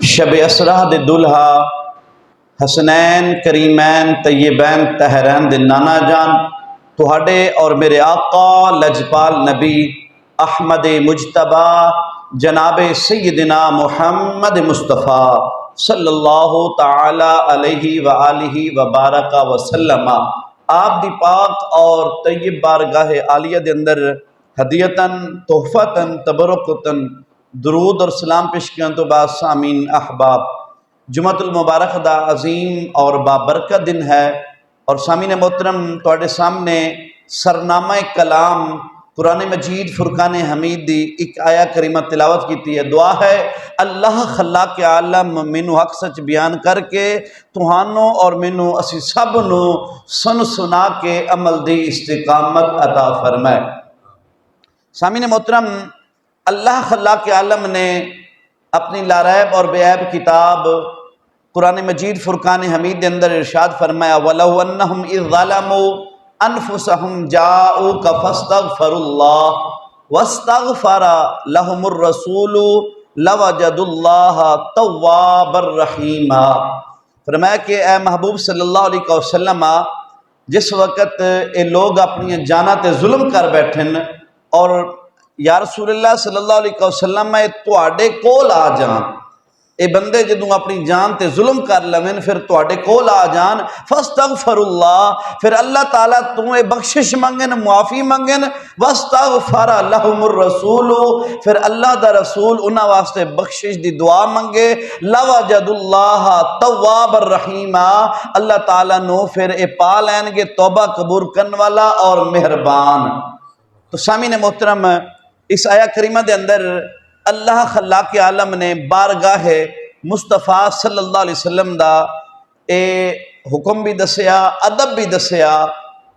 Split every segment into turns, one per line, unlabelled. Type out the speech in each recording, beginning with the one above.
شب اسرا دے دلہا حسنین کریمین طیبین طاہرین دے نانا جان تہاڈے اور میرے آقا لجپال نبی احمد مجتبی جناب سیدنا محمد مصطفیٰ صلی اللہ تعالی علیہ وآلہ وبارک وسلم آپ دی پاک اور طیب بارگاہ عالیہ دے اندر ہدیتاً تحفتاً تبرکتاً درود اور سلام پیش کیا تو بعد سامین احباب جمعۃ المبارک دا عظیم اور بابرکت دن ہے، اور سامین محترم تواڈے سامنے سرنامہ کلام قرآن مجید فرقان حمید دی ایک آیا کریمہ تلاوت کیتی ہے۔ دعا ہے اللہ خلاق عالم مینوں حق سچ بیان کر کے تہانوں اور مینوں اسی سب نو سن سنا کے عمل دی استقامت عطا فرمائے۔ سامین محترم، اللہ خلاق عالم نے اپنی لاریب اور بے عیب کتاب قرآن مجید فرقان حمید کے اندر ارشاد فرمایا وَلَوْ أَنَّهُمْ إِذْ ظَلَمُوا أَنفُسَهُمْ جَاءُوكَ فَاسْتَغْفَرُوا اللَّهَ وَاسْتَغْفَرَ لَهُمُ الرَّسُولُ لَوَجَدُوا اللَّهَ تَوَّابًا رَحِيمًا۔ فرمایا کہ اے محبوب صلی اللہ علیہ وسلم، جس وقت یہ لوگ اپنی جاناں تے ظلم کر بیٹھن اور یا رسول اللہ صلی اللہ علیہ وسلم تواڈے کول آ جان، اے بندے جدوں اپنی جان تے ظلم کر لویں پھر تواڈے کول آ جان، فاستغفر اللہ، پھر اللہ تعالیٰ تو اے بخشش منگن، معافی منگن، واستغفر لہم الرسول، پھر اللہ دا رسول انہاں واسطے بخشش دی دعا منگے، لوجد اللہ تواب الرحیم، اللہ تعالیٰ نو پھر اے پا لین گے توبہ قبول کرن والا اور مہربان۔ تو سامعین محترم، اس آیہ کریمہ دے اندر اللہ خلاق عالم نے بارگاہ مصطفیٰ صلی اللہ علیہ وسلم دا اے حکم بھی دسیا، ادب بھی دسیا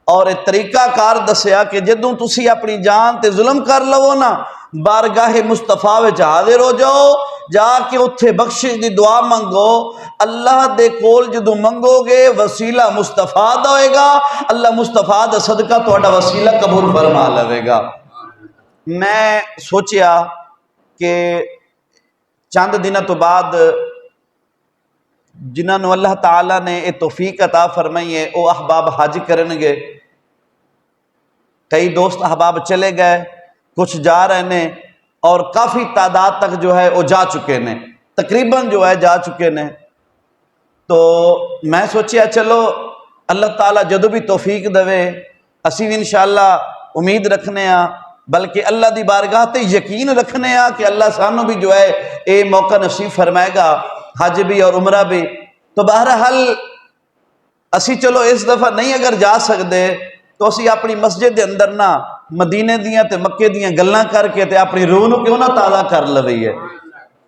اور اے طریقہ کار دسیا کہ جدوں تسی اپنی جان تے ظلم کر لو نا، بارگاہ مصطفیٰ وچ حاضر ہو جاؤ، جا کے اتھے بخشش دی دعا منگو، اللہ دے کول جدوں منگو گے وسیلہ مصطفیٰ دا ہوئے گا، اللہ مصطفیٰ دا صدقہ تہاڈا وسیلہ قبول فرما لے گا۔ میں سوچیا کہ چند دنوں تو بعد جنہاں نو اللہ تعالیٰ نے اے توفیق عطا فرمائی ہے او احباب حج کرن گے، کئی دوست احباب چلے گئے، کچھ جا رہے ہیں اور کافی تعداد تک جو ہے وہ جا چکے ہیں، تقریباً جو ہے جا چکے ہیں۔ تو میں سوچیا چلو اللہ تعالیٰ جدو بھی توفیق دے اسی بھی انشاءاللہ امید رکھنے ہاں، بلکہ اللہ دی بارگاہ تے یقین رکھنے ہاں کہ اللہ سانو بھی جو ہے اے موقع نصیب فرمائے گا، حج بھی اور عمرہ بھی۔ تو بہرحال اسی چلو اس دفعہ نہیں اگر جا سکتے تو اسی اپنی مسجد دے اندر نا مدینے دیاں تے مکے دیاں گلاں کر کے تے اپنی روح نو کیوں نہ تازہ کر لوئیے۔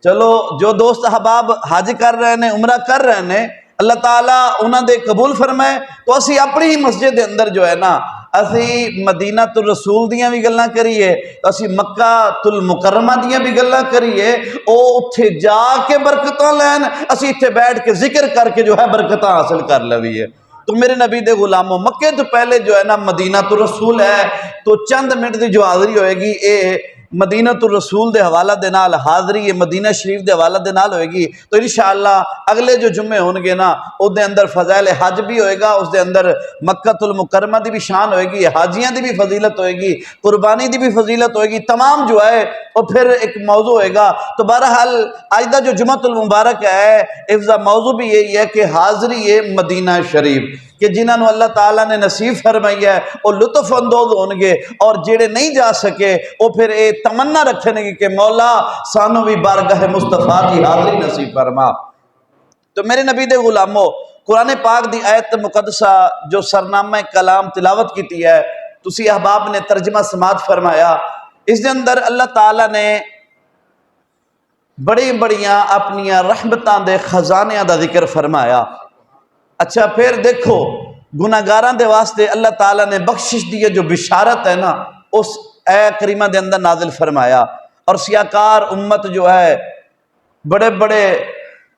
چلو جو دوست احباب حج کر رہے ہیں، عمرہ کر رہے ہیں، اللہ تعالیٰ انہاں دے قبول فرمائے، تو اسی اپنی ہی مسجد دے اندر جو ہے نا اسی مدینہ الرسول دیاں بھی گلاں کریے، اسی مکہ المکرمہ دیاں بھی گلاں کریے، او اتھے جا کے برکتاں لین، اسی اتھے بیٹھ کے ذکر کر کے جو ہے برکتاں حاصل کر لویے۔ تو میرے نبی دے غلاموں، مکے تو پہلے جو ہے نا مدینہ الرسول ہے، تو چند منٹ دی جو حاضری ہوئے گی اے مدینہ الرسول دے حوالہ دے نال، حاضری مدینہ شریف دے حوالہ دے نال ہوئے گی۔ تو انشاءاللہ اگلے جو جمعے ہونگے نا اس دے اندر فضائل حج بھی ہوئے گا، اس دے اندر مکہ المکرمہ دی بھی شان ہوئے گی، حاجیاں دی بھی فضیلت ہوئے گی، قربانی دی بھی فضیلت ہوئے گی، تمام جو ہے اور پھر ایک موضوع ہوئے گا۔ تو بہرحال آج دا جو جمعۃ المبارک ہے اس دا موضوع بھی یہی ہے کہ حاضری مدینہ شریف، کہ جنہاں نو اللہ تعالیٰ نے نصیب فرمائی ہے وہ لطف اندوز ہونگے، اور جڑے نہیں جا سکے وہ پھر اے تمنا رکھنے گے کہ مولا سانو بھی بارگاہ مصطفیٰ کی حاضری نصیب فرما۔ تو میرے نبی دے غلاموں، قرآن پاک دی آیت مقدسہ جو سرنامہ کلام تلاوت کیتی ہے، تسی احباب نے ترجمہ سماعت فرمایا، اس دے اندر اللہ تعالیٰ نے بڑی بڑیاں اپنیاں رحمتاں دے خزانیاں دا ذکر فرمایا۔ اچھا پھر دیکھو گناہگاراں دے واسطے اللہ تعالیٰ نے بخشش دی جو بشارت ہے نا اس اے کریمہ دے اندر نازل فرمایا، اور سیاکار امت جو ہے بڑے بڑے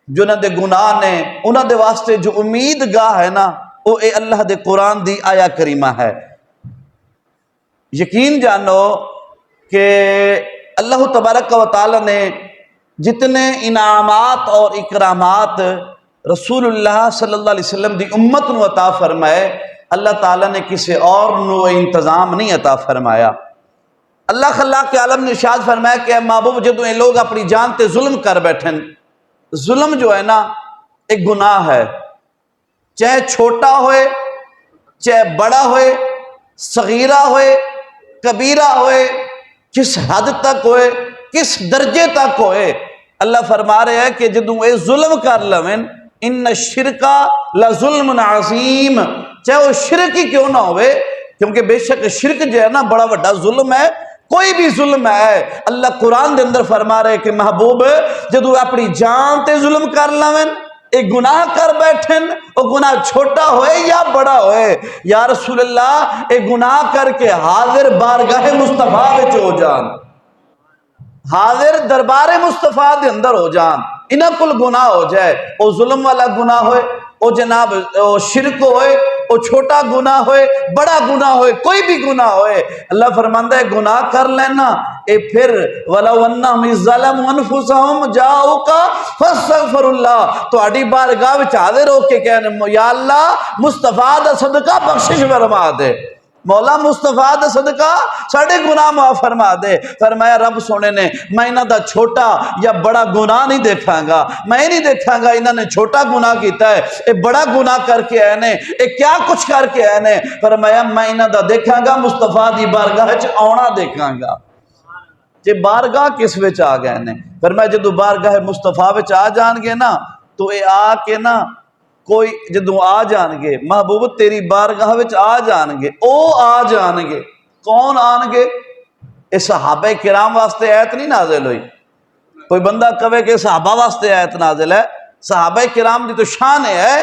جنہاں دے گناہ نے انہاں دے واسطے جو امید گاہ ہے نا وہ اے اللہ دے قرآن دی آیا کریمہ ہے۔ یقین جانو کہ اللہ تبارک و تعالیٰ نے جتنے انعامات اور اکرامات رسول اللہ صلی اللہ علیہ وسلم دی امت نو عطا فرمائے، اللہ تعالیٰ نے کسی اور نو انتظام نہیں عطا فرمایا۔ اللہ خلاق کے عالم نے ارشاد فرمایا کہ اے محبوب جدوں یہ لوگ اپنی جان تے ظلم کر بیٹھن، ظلم جو ہے نا ایک گناہ ہے، چاہے چھوٹا ہوئے چاہے بڑا ہوئے، صغیرہ ہوئے کبیرہ ہوئے، کس حد تک ہوئے کس درجے تک ہوئے، اللہ فرما رہے ہیں کہ جدوں اے ظلم کر لویں، ان الشرکا لظلم عظیم، چاہے وہ شرک ہی کیوں نہ ہوئے، کیونکہ بے شک شرک جو ہے نا بڑا بڑا ظلم ہے، کوئی بھی ظلم ہے۔ اللہ قرآن دے اندر فرما رہے کہ محبوب جدو اپنی جان تے ظلم کر لویں، ایک گناہ کر بیٹھن، وہ گناہ چھوٹا ہوئے یا بڑا ہوئے، یا رسول اللہ ایک گناہ کر کے حاضر بارگاہ مصطفیٰ وچ ہو جان، حاضر دربار مصطفیٰ دے اندر ہو جان، انہاں کل گناہ ہو جائے، وہ ظلم والا گناہ ہوئے، وہ جناب شرک ہوئے، وہ چھوٹا گناہ ہوئے بڑا گناہ ہوئے، کوئی بھی گناہ ہوئے، اللہ فرماندہ ہے گناہ کر لینا، اے پھر وَلَوْ أَنَّهُمْ إِذْ ظَلَمُوا أَنفُسَهُمْ جَاءُوكَ فَاسْتَغْفَرُوا اللَّهَ، تو آڑی بارگاہ وچ حاضر ہو کے کہنے یا اللہ مصطفیٰ دا صدقہ بخشش فرما دے، مولا مصطفیٰ دا صدقہ ساڑھے گناہ معاف فرما دے۔ فرمایا رب سونے نے میں انہاں دا چھوٹا یا بڑا گناہ نہیں دیکھاں گا، میں نہیں دیکھاں گا انہاں نے چھوٹا گناہ کیتا ہے، اے بڑا گناہ کر کے آئے نے، اے کیا کچھ کر کے آئے نے، فرمایا میں انہاں دا دیکھاں گا مصطفیٰ دی بارگاہ چ آنا دیکھاں گا۔ جے بارگاہ کس وچ آ گئے نے، فرمایا جدو بارگاہ مصطفیٰ وچ آ جان گے نا تو اے آ کے نا کوئی جدوں آ جان گے محبوب تیری بارگاہ وچ آ جان گے، او آ جان گے، کون آن گے؟ اے صحابہ کرام واسطے آیت نہیں نازل ہوئی، کوئی بندہ کہے کہ صحابہ واسطے آیت نازل ہے، صحابہ کرام دی تو شان ہے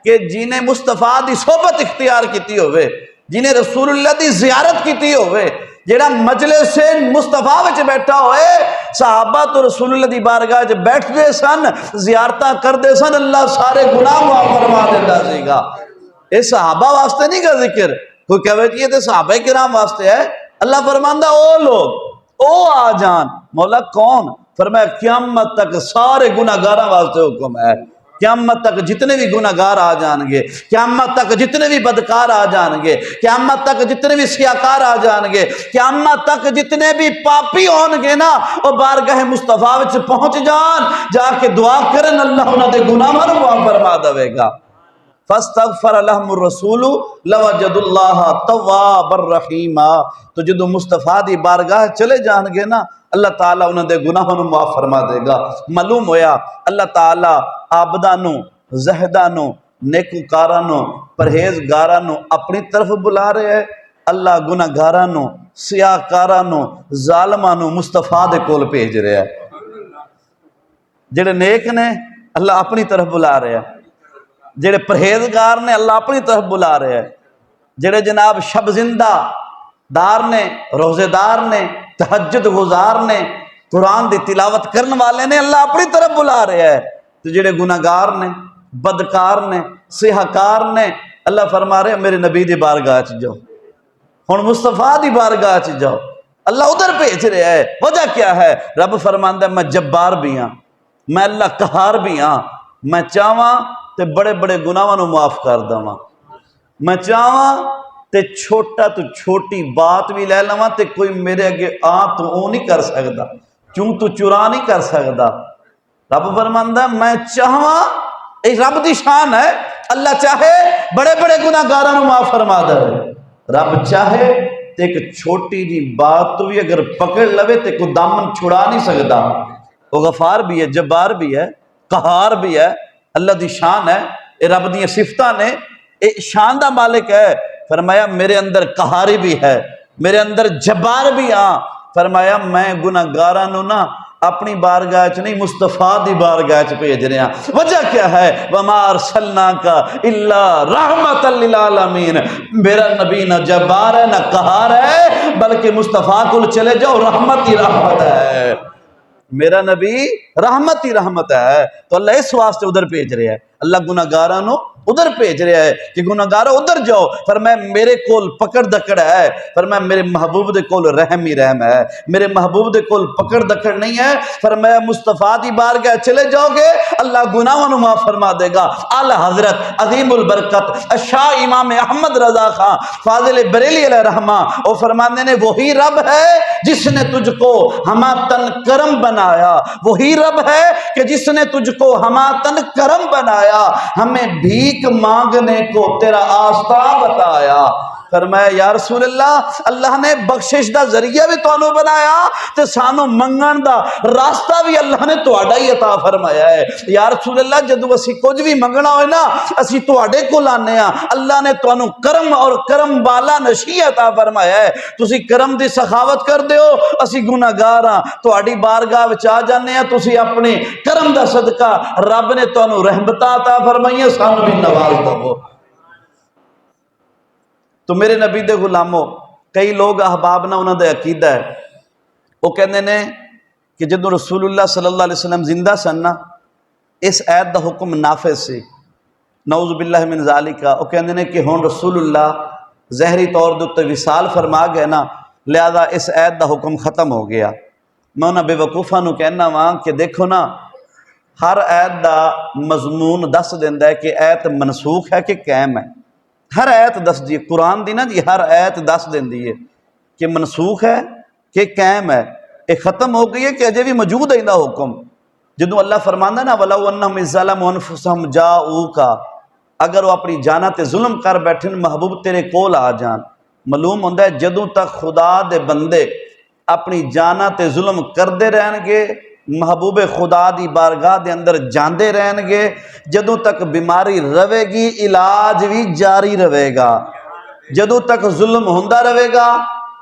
کہ جنہیں مصطفیٰ دی صحبت اختیار کیتی ہوئے، جنہیں رسول اللہ دی زیارت کیتی ہوئے، جیڑا مجلس مصطفیٰ وچ بیٹھا ہوئے، صحابہ تو رسول اللہ دی بارگاہ وچ بیٹھ دے سن، زیارتاں کر دے سن، اللہ سارے گناہ معاف فرما دیتا سی گا۔ اے صحابہ واسطے نہیں کا ذکر، کوئی کہے کہ یہ تو صحابہ کرام واسطے ہے، اللہ فرماندہ او لوگ او آ جان، مولا کون؟ فرمایا قیامت تک سارے گناہگاراں واسطے حکم ہے، قیامت تک جتنے بھی گناہگار آ جان گے، قیامت تک جتنے بھی بدکار آ جان گے، قیامت تک جتنے بھی سیاکار آ جان گے، قیامت تک جتنے بھی پاپی ہون گے نا وہ بارگاہ مصطفیٰ وچ پہنچ جان، جا کے دعا کرن اللہ انہاں دے گناہ معاف فرما دے گا۔ فاستغفر لهم الرسول لوجد الله توابا رحیما، تو جدو مصطفیٰ دی بارگاہ چلے جان گے نا اللہ تعالیٰ انہوں دے گناہوں معاف فرما دے گا۔ معلوم ہویا اللہ تعالیٰ عابدانو زہدانو نیکوکارانو پرہیزگارانو اپنی طرف بلا رہے ہیں، اللہ گناہگارانو سیاکارانو ظالمانو مصطفیٰ دے کول بھیج رہے ہیں، جڑے نیک نے اللہ اپنی طرف بلا رہے ہیں، جڑے پرہیزگار نے اللہ اپنی طرف بلا رہے ہیں، جڑے جناب شب زندہ دار نے روزے دار نے تہجد گزار نے قرآن دی تلاوت کرن والے نے اللہ اپنی طرف بلا رہے ہیں، تو جڑے گناہگار نے بدکار نے سیاکار نے اللہ فرما رہے ہیں میرے نبی دی بارگاہ چ جاؤ، ہن مصطفیٰ دی بارگاہ چ جاؤ، اللہ ادھر بھیج رہے ہے۔ وجہ کیا ہے؟ رب فرماندا ہے میں جبار بھی ہاں، میں اللہ قہار بھی ہاں، میں چاہواں تے بڑے بڑے گناہاں نو معاف کر دواں، میں چاہواں تے چھوٹا تو چھوٹی بات بھی لے لواں تے کوئی میرے اگے تو او نہیں کر سکدا، کیوں تو چرا نہیں کر سکدا۔ رب فرماندا ہے میں چاہواں، اے رب دی شان ہے، اللہ چاہے بڑے بڑے گناہگاراں نو معاف فرما دے، رب چاہے تے ایک چھوٹی جی بات تو بھی اگر پکڑ لوے تے کوئی دامن چھڑا نہیں سکدا، وہ غفار بھی ہے، جبار بھی ہے، قہار بھی ہے، اللہ دی شان ہے، اے رب دی صفتاں نے، اے شان دا مالک ہے۔ فرمایا میرے اندر قہاری بھی ہے، میرے اندر جبار بھی ہاں، فرمایا میں گناہگاراں نو نا اپنی بارگاہ چ نہیں مصطفیٰ دی بارگاہ چ بھیج رہے ہیں۔ وجہ کیا ہے؟ وَمَا أَرْسَلْنَاكَ إِلَّا رَحْمَةً لِلْعَالَمِينَ، میرا نبی نہ جبار ہے نہ قہار ہے، بلکہ مصطفیٰ کو چلے جاؤ رحمت ہی رحمت ہے، میرا نبی رحمت ہی رحمت ہے، تو اللہ اس واسطے ادھر بھیج رہے ہیں۔ اللہ گناہگاراں نو ادھر بھیج رہا ہے کہ گناہگارو ادھر جاؤ، فرمایا میرے کول پکڑ دکڑ ہے، فرمایا میرے محبوب دے کول رحم ہی رحم ہے، میرے محبوب دے کول پکڑ دکڑ نہیں ہے، فرمایا مصطفیٰ دی بارگاہ چلے جاؤ گے اللہ گناہوں نو معاف فرما دے گا۔ اعلی حضرت عظیم البرکت شاہ امام احمد رضا خان فاضل بریلی علیہ رحمہ وہ فرمانے نے وہی رب ہے جس نے تجھ کو ہماتن کرم بنایا، وہی رب ہے کہ جس نے تجھ کو ہماتن کرم بنایا، ہمیں بھیک مانگنے کو تیرا آستہ بتایا۔ فرمایا یا رسول اللہ نے بخشش دا ذریعہ بھی تو بنایا تے سانو منگن دا راستہ بھی اللہ نے تواڈا ہی عطا فرمایا ہے۔ یا رسول اللہ جدو اسی کچھ بھی منگنا ہوئے نا اسی تواڈے کو لانے ہاں، اللہ نے تانوں کرم اور کرم والا نشی عطا فرمایا ہے، تسی کرم دی سخاوت کر دیو، اسی گناہگار ہاں تواڈی بارگاہ وچ آ جانے ہاں، تسی اپنے کرم دا صدقہ رب نے تانوں رحمتاں عطا فرمائیاں، سانو بھی نواز دو۔ تو میرے نبی دے غلاموں کئی لوگ احباب نہ انہوں دے عقیدہ ہے، وہ کہنے نے کہ جدو رسول اللہ صلی اللہ علیہ وسلم زندہ سن نا اس ایت دا حکم نافذ سی، نعوذ باللہ من ذالک، وہ کہنے نے کہ ہون رسول اللہ ظاہری طور دے وصال فرما گئے نا لہذا اس ایت دا حکم ختم ہو گیا۔ میں انہاں بے وقوفاں نو کہنا وہاں کہ دیکھو نا ہر ایت دا مضمون دس دیندا ہے کہ ایت منسوخ ہے کہ قائم ہے، ہر ایت دس دی قرآن دی نا جی ہر ایت دس دین دی ہے کہ منسوخ ہے کہ قائم ہے، یہ ختم ہو گئی ہے کہ اجے بھی موجود ہے انہا حکم۔ جدوں اللہ فرماندا نا وَلَوْ أَنَّهُمْ إِذْ ظَلَمُوا أَنفُسَهُمْ جَاءُوكَ، اگر وہ اپنی جانا تے ظلم کر بیٹھن محبوب تیرے کول آ جان، معلوم ہوندا ہے جدوں تک خدا دے بندے اپنی جانا تے ظلم کردے رہن گے محبوب خدا دی بارگاہ دے اندر جاندے رہن گے، جدوں تک بیماری رہے گی علاج بھی جاری رہے گا، جدوں تک ظلم ہوندا رہے گا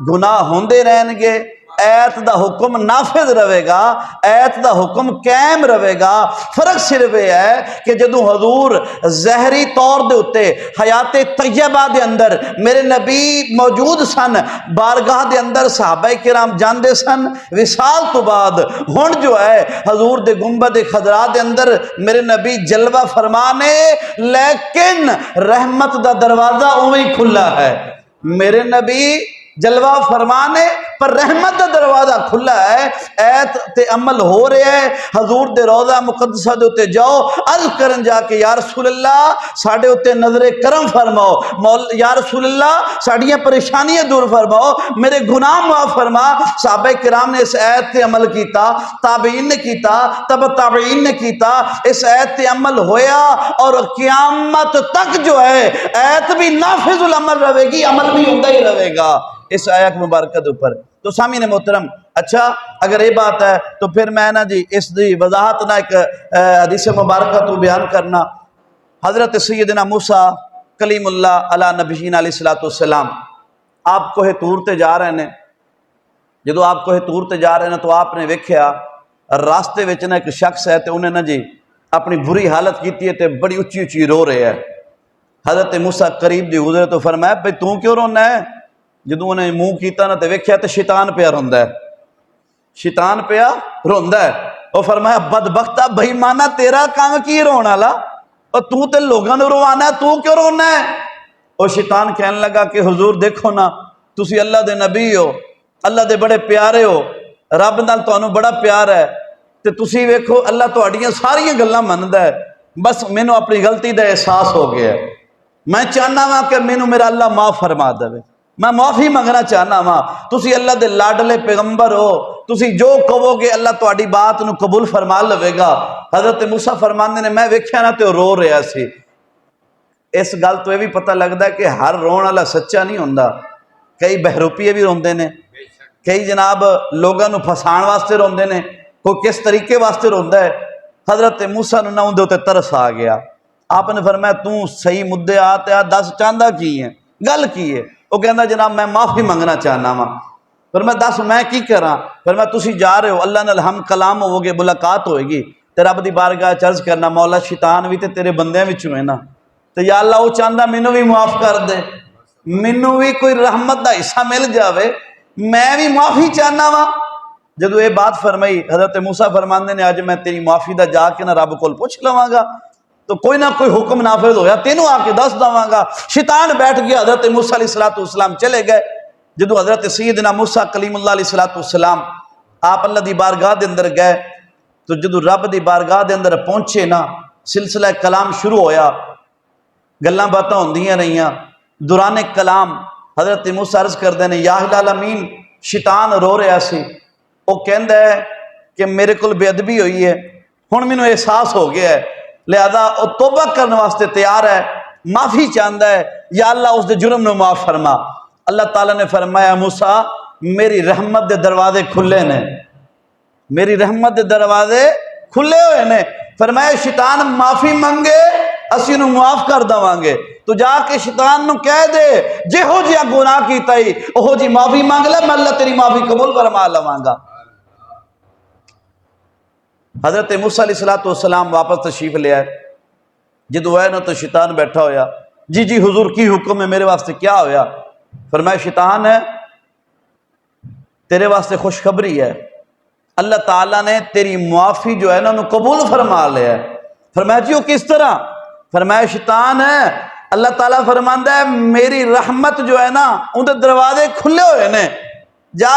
گناہ ہوندے رہن گے، ایت دا حکم نافذ رہے گا، ایت دا حکم قائم رہے گا۔ فرق صرف یہ ہے کہ جدوں حضور ظاہری طور دے اتے حیات طیبہ دے اندر میرے نبی موجود سن، بارگاہ دے اندر صحابہ کرام جاندے سن، وصال تو بعد ہن جو ہے حضور دے گنبد خضرا دے اندر میرے نبی جلوہ فرمانے لیکن رحمت دا دروازہ اوہی کھلا ہے، میرے نبی جلوہ فرمانے پر رحمت دا دروازہ کھلا ہے، ایت تے عمل ہو رہے ہیں، حضور دے روضہ مقدسہ دے اتے جاؤ عرض کرن جا کے یا رسول اللہ ساڑھے اتے نظر کرم فرماؤ، یا رسول اللہ ساڑھیاں پریشانیاں دور فرماؤ، میرے گناہ معاف فرما۔ صحابہ کرام نے اس ایت تے عمل کیتا، تابعین نے کیتا، تبع تابعین نے کیتا، اس ایت تے عمل ہویا اور قیامت تک جو ہے ایت بھی نافذ العمل رہے گی، عمل بھی ہوندہ ہی رہے گا اس آیت مبارکہ دے اوپر۔ تو سامعین محترم اچھا اگر یہ بات ہے تو پھر میں نا جی اس دی وضاحت نا ایک حدیث مبارکہ تو بیان کرنا۔ حضرت سیدنا موسیٰ کلیم اللہ علی نبینا علیہ السلام آپ کوہ طور تے جا رہے ہیں، جدو آپ کوہ طور تے جا رہے ہیں تو آپ نے ویکھیا راستے وچ نا ایک شخص ہے تے انہیں نا جی اپنی بری حالت کیتی ہے تے بڑی اچھی اچھی رو رہے ہے۔ حضرت موسیٰ قریب دی گزرے تو فرمایا بھئی تو کیوں رونا ہے؟ جدو انہیں منہ کیتا نا تے ویکھیا تے شیطان پیا روندا ہے، شیطان پیا روندا ہے۔ وہ فرمایا بدبختہ بھائی مانا تیرا کام کی رونا والا، اور تو تے لوگاں نوں روانا ہے، تو کیوں رونا ہے؟ وہ شیطان کہنے لگا کہ حضور دیکھو نا تسی اللہ دے نبی ہو، اللہ دے بڑے پیارے ہو، رب نال تانوں بڑا پیار ہے تے تسی ویکھو اللہ تہاڈیاں ساریاں گلاں مندا ہے، بس مینوں اپنی غلطی دا احساس ہو گیا ہے، میں چاہنا وا کہ مینوں میرا اللہ معاف فرما دے، میں معافی منگنا چاہنا وا، تسی اللہ دے لاڈلے پیغمبر ہو، تسی جو کہو گے اللہ تہاڈی بات نو قبول فرما لوے گا۔ حضرت موسیٰ فرماندے نے میں ویکھیا نا تے رو رہا سی۔ اس گل تو یہ بھی پتہ لگتا ہے کہ ہر رون والا سچا نہیں ہوندا، کئی بہروپیے بھی روندے نے، کئی جناب لوگاں نو پھسان واسطے روندے نے، کوئی کس طریقے واسطے روندا ہے۔ حضرت موسیٰ نو نہ اون دے اوتے ترس آ گیا، آپ نے فرمایا تو صحیح مدے آ تے دس چاہندا کی ہے، گل کی ہے؟ وہ کہندا جناب میں معافی منگنا چاہنا وا۔ فرمایا دس میں کی کراں؟ فرمایا تسی جا رہے ہو اللہ نال ہم کلام ہوو گے، ملاقات ہوئے گی تے رب دی بارگاہ چرج کرنا مولا شیطان بھی تے تیرے بندیاں وچوں ہے نا، تے یا اللہ وہ چاہندا مینوں بھی معاف کر دے، مینوں بھی کوئی رحمت دا حصہ مل جاوے، میں بھی معافی چاہنا وا۔ جدو یہ بات فرمائی حضرت موسیٰ فرماندے نے اج میں تیری معافی دا جا کے نہ رب کول پوچھ لواں گا۔ تو کوئی نہ کوئی حکم نافذ ہویا، تینوں آ کے دس دواں گا۔ شیطان بیٹھ گیا، حضرت موسیٰ علیہ السلام چلے گئے۔ جدو حضرت سیدنا موسیٰ کلیم اللہ علیہ السلام آپ اللہ دی بارگاہ دے اندر گئے، تو جدو رب دی بارگاہ دے اندر پہنچے نا، سلسلہ کلام شروع ہویا، گلاں باتاں ہوندیاں رہیاں۔ دوران کلام حضرت موسیٰ عرض کردے نے یا العالمین، شیطان رو رہا سی، وہ کہندا ہے کہ میرے کول بے ادبی ہوئی ہے، ہن مینوں احساس ہو گیا ہے، لہذا وہ توبہ کرنے واسطے تیار ہے، معافی چاہتا ہے، یا اللہ اس دے جرم نو معاف فرما۔ اللہ تعالیٰ نے فرمایا موسیٰ میری رحمت دے دروازے کھلے نے، میری رحمت دے دروازے کھلے ہوئے نے۔ فرمایا شیطان معافی منگے اسی نو معاف کر دواں گے، تو جا کے شیطان نو کہہ دے جہو جیا گناہ کیتا ہی اوہو جی معافی مانگ لے، میں اللہ تیری معافی قبول فرما لواں گا۔ حضرت موسیٰ علیہ السلام واپس تشریف لے آئے، جدو ہے نا تو شیطان بیٹھا ہویا، جی جی حضور کی حکم ہے، میرے واسطے کیا ہویا؟ فرمایا شیطان ہے تیرے واسطے خوشخبری ہے، اللہ تعالیٰ نے تیری معافی جو ہے نا انہوں قبول فرما لیا ہے۔ فرمایا جی وہ کس طرح؟ فرمایا شیطان ہے اللہ تعالیٰ فرماندا ہے میری رحمت جو ہے نا ان دے دروازے کھلے ہوئے نے، جا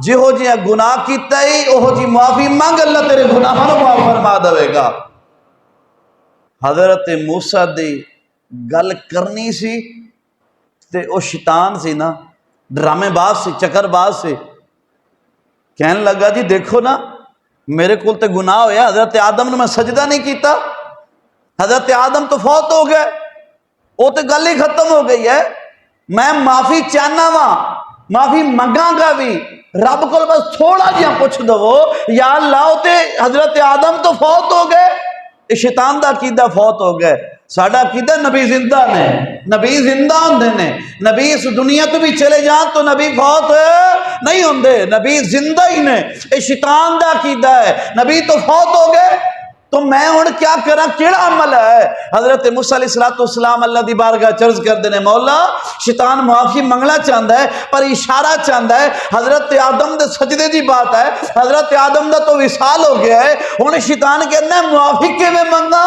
جہو جی گناہ کیتا ہی اوہو جی معافی مانگ، اللہ تیرے گناہاں نو معاف فرما دے گا۔ حضرت موسیٰ دی گل کرنی سی تے او شیطان سی نا، ڈرامے باز سی، چکر باز سی، کہنے لگا جی دیکھو نا میرے کول تے گناہ ہویا، حضرت آدم نے میں سجدہ نہیں کیتا، حضرت آدم تو فوت ہو گئے، وہ تو گل ہی ختم ہو گئی ہے، میں معافی چاہنا وا، معافی منگاں گا بھی، رب کو بس تھوڑا جہاں پوچھ دو یا اللہ تے حضرت آدم تو فوت ہو گئے، شیطان دا عقیدہ فوت ہو گئے، ساڈا عقیدہ نبی زندہ نے، نبی زندہ ہوندے نے، نبی اس دنیا تو بھی چلے جان تو نبی فوت نہیں ہوندے، نبی زندہ ہی نے، اے شیطان دا عقیدہ ہے، نبی تو فوت ہو گئے تو میں ہن کیا کراں، کیڑا عمل ہے؟ حضرت موسیٰ علیہ السلام اللہ دی بارگاہ چرز کر دینے مولا شیطان معافی منگنا چاہتا ہے پر اشارہ چاہتا ہے، حضرت آدم دے سجدے دی بات ہے، حضرت آدم دا تو وصال ہو گیا ہے، ہن شیطان کہنا ہے معافی کیویں منگا؟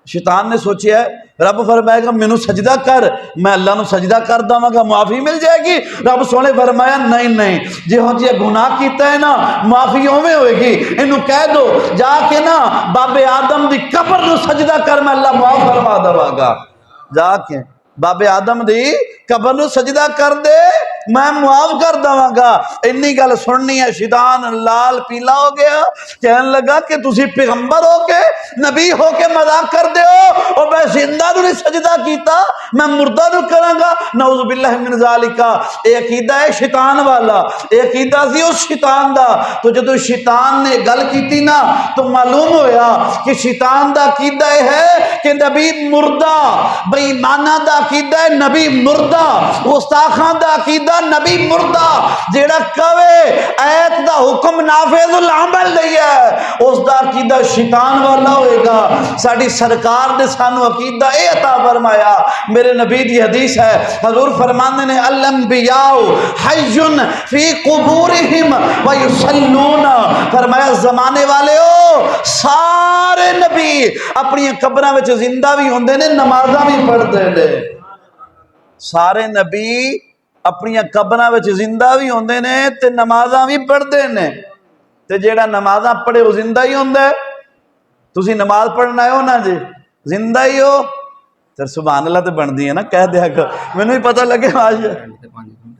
شیطان نے سوچیا ہے رب فرمائے گا مینوں سجدہ کر، میں اللہ نو سجدہ کر داں گا معافی مل جائے گی؟ رب سونے فرمایا نہیں جہو جی گناہ کیتا ہے نا معافی اوویں ہوئے گی، اینو کہہ دو جا کے نا بابے آدم دی قبر نو سجدہ کر، میں اللہ معاف فرما دواں گا، جا کے بابے آدم دی قبر نو سجدہ کر دے میں معاف کر دواں گا۔ انی گل سننی ہے، شیطان لال پیلا ہو گیا، کہنے لگا کہ تسی پیغمبر ہو کے نبی ہو کے مذاق کر دے ہو، اور میں زندہ نو نہیں سجدہ کیتا، میں مردہ نو کراں گا؟ نعوذ باللہ من ذالکا۔ اے عقیدہ ہے شیطان والا، اے عقیدہ سی اس شیطان دا۔ تو جدو شیطان نے گل کیتی نا تو معلوم ہویا کہ شیطان دا عقیدہ ہے کہ نبی مردہ، بے ایمانہ دا عقیدہ ہے نبی مردہ، گستاخان دا عقیدہ نبی مردہ، جیڑا کہے ایت دا حکم نافذ العمل نہیں ہے اس دا عقیدہ شیطان والا ہوئے گا۔ ساڈی سرکار نے سانو عقیدہ اے عطا فرمایا، میرے نبی دی حدیث ہے، حضور فرماندے نے الانبیاء حی فی قبورہم ویصلون، فرمایا زمانے والے ہو سارے نبی اپنی قبراں وچ زندہ بھی ہوندے نے، نمازاں بھی پڑھدے نے، سارے نبی اپنی قبراں وچ زندہ بھی ہوندے نے تے نمازاں بھی پڑھدے نے، تے جیڑا نمازاں پڑھے وہ زندہ ہی ہوندا ہے۔ تسی نماز پڑھنا ہے ہو نا جی زندہ ہی ہو تے سبحان اللہ تے بندی ہے نا، کہہ دیا کرو، مینوں ہی پتہ لگے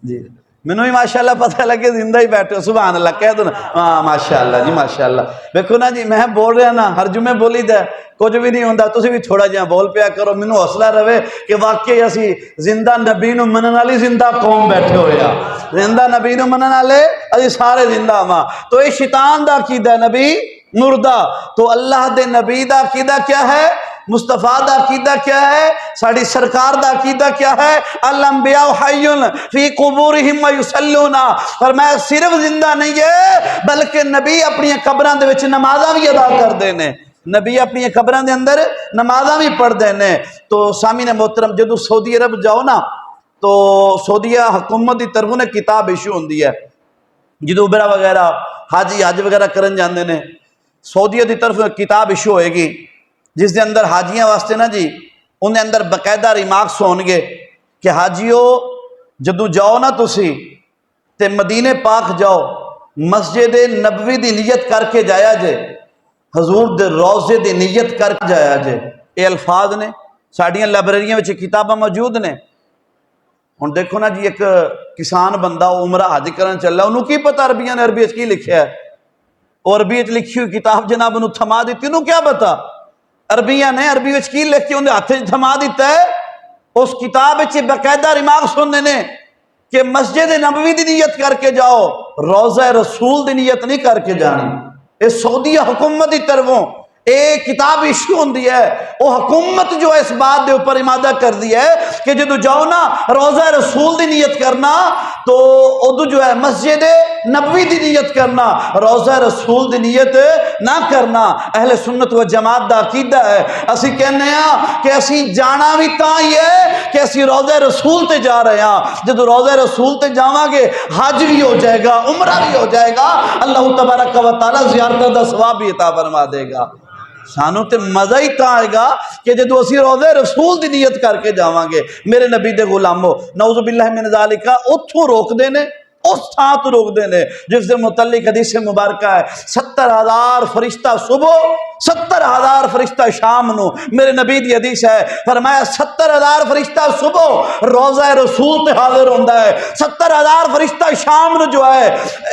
جی مینوں ہی ماشاءاللہ پتہ لگے زندہ ہی بیٹھے ہو، سبحان اللہ کہہ دو نا، ہاں ماشاءاللہ جی ماشاءاللہ۔ دیکھو نا جی میں بول رہا نا ہر جمعے بولی دا کچھ بھی نہیں ہوندا، تسی بھی تھوڑا جہاں بول پیا کرو، مینوں حوصلہ رہے کہ واقعی اسی زندہ نبی نو منن والی زندہ قوم بیٹھے ہوئے ہاں، زندہ نبی نو منن والے اسی سارے زندہ ہاں۔ تو یہ شیطان دا عقیدہ ہے نبی مردہ، تو اللہ دے نبی دا عقیدہ کیا ہے، مصطفیٰ دا عقیدہ کیا ہے، ساڑی سرکار دا عقیدہ کیا ہے، الانبیاء حی فی قبورہم ویصلون، فرمایا صرف زندہ نہیں ہے بلکہ نبی اپنی قبراں دے وچ نمازاں بھی ادا کر دینے، نبی اپنی قبراں دے اندر نمازاں بھی پڑھ دینے۔ تو سامعین محترم جدو سعودی عرب جاؤ نا تو سعودیہ حکومت دی طرفوں نے کتاب ایشو ہوندی ہے، جدو عمرہ وغیرہ حج وغیرہ کرن جاندے نے، سعودیہ دی طرف کتاب ایشو ہوئے گی، جس دے اندر حاجیاں واسطے نا جی انہیں اندر باقاعدہ ریمارکس ہون گے کہ حاجیو جدو جاؤ نا تسی تے مدینے پاک جاؤ، مسجد نبوی دی نیت کر کے جایا جے، حضور دے روضے دی نیت کر کے جایا جے۔ یہ الفاظ نے ساڑیاں لائبریریاں وچ کتاباں موجود نے۔ ہن دیکھو نا جی ایک کسان بندہ عمرہ حج کرن چلا، انہوں کی پتہ عربیاں نے عربی وچ کی لکھیا ہے، اور عربی وچ لکھی ہوئی کتاب جناب انہوں تھما دیتی، انہوں کیا پتہ عربیاں نے عربی وچ کی لکھ کے انہیں ہاتھ وچ تھما دیتا ہے۔ اس کتاب وچ باقاعدہ ریمارکس ہوندے نے کہ مسجد نبوی دی نیت کر کے جاؤ، روضہ رسول دی نیت نہیں کر کے جانی۔ یہ سعودیہ حکومت دی طرفوں ایک کتاب ایشو ہوندی ہے، وہ حکومت جو ہے اس بات دے اوپر امادہ کر دی ہے کہ جدو جاؤ نا روضہ رسول دی نیت کرنا تو ادو جو ہے مسجد نبوی دی نیت کرنا، روضہ رسول دی نیت نہ کرنا۔ اہل سنت و جماعت دا عقیدہ ہے، اسی کہنے ہیں کہ اسی جانا بھی تاں ہی ہے کہ اسی روضہ رسول تے جا رہے ہیں، جدو روضہ رسول تے جاواں گے حج بھی ہو جائے گا، عمرہ بھی ہو جائے گا، اللہ تبارک و تعالی زیارت دا ثواب بھی عطا فرما دے گا۔ سانو تے مزہ ہی تاں آئے گا کہ جدو اسی روضہ رسول دی نیت کر کے جاواں گے۔ میرے نبی دے غلامو نعوذ باللہ من ذالکہ اتھوں روک دینے، اس تھان تو روک دینے جس دے متعلق حدیث مبارکہ ہے 70,000 فرشتہ صبح 70,000 فرشتہ شام نو۔ میرے نبی دی حدیث ہے، فرمایا 70,000 فرشتہ صبح روضہ رسول تے حاضر ہوندہ ہے، 70,000 فرشتہ شام نو جو ہے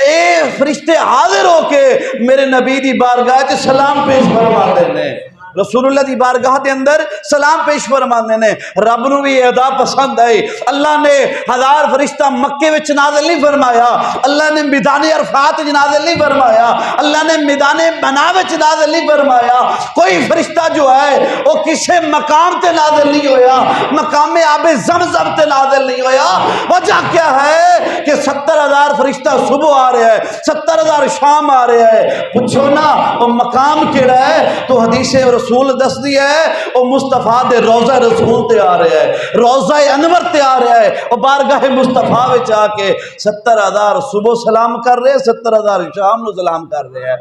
اے فرشتے حاضر ہو کے میرے نبی دی بارگاہ تے سلام پیش فرما دینے، رسول اللہ دی بارگاہ دے اندر سلام پیش فرمانے نے۔ رب نو بھی یہ ادا پسند ہے، اللہ نے 1000 فرشتہ مکے وچ نازل نہیں فرمایا، اللہ نے میدان عرفات وچ نازل نہیں فرمایا، اللہ نے میدان بنا وچ نازل نہیں فرمایا۔ کوئی فرشتہ جو ہے وہ کسی مقام تے نازل نہیں ہویا، مقام آب زمزم تے نازل نہیں ہویا۔ وجہ کیا ہے کہ 70,000 فرشتہ صبح آ رہے ہیں، 70,000 شام آ رہے ہیں۔ پوچھو نا وہ مقام کیڑا ہے تو حدیث رسول دس دی ہے وہ مصطفیٰ دے روضہ رسول تے آ رہے ہیں، روضہ انور تے آ رہے ہیں، وہ بارگاہ مصطفیٰ وچ آ کے 70,000 صبح سلام کر رہے ہیں، 70,000 شام نو سلام کر رہے ہیں۔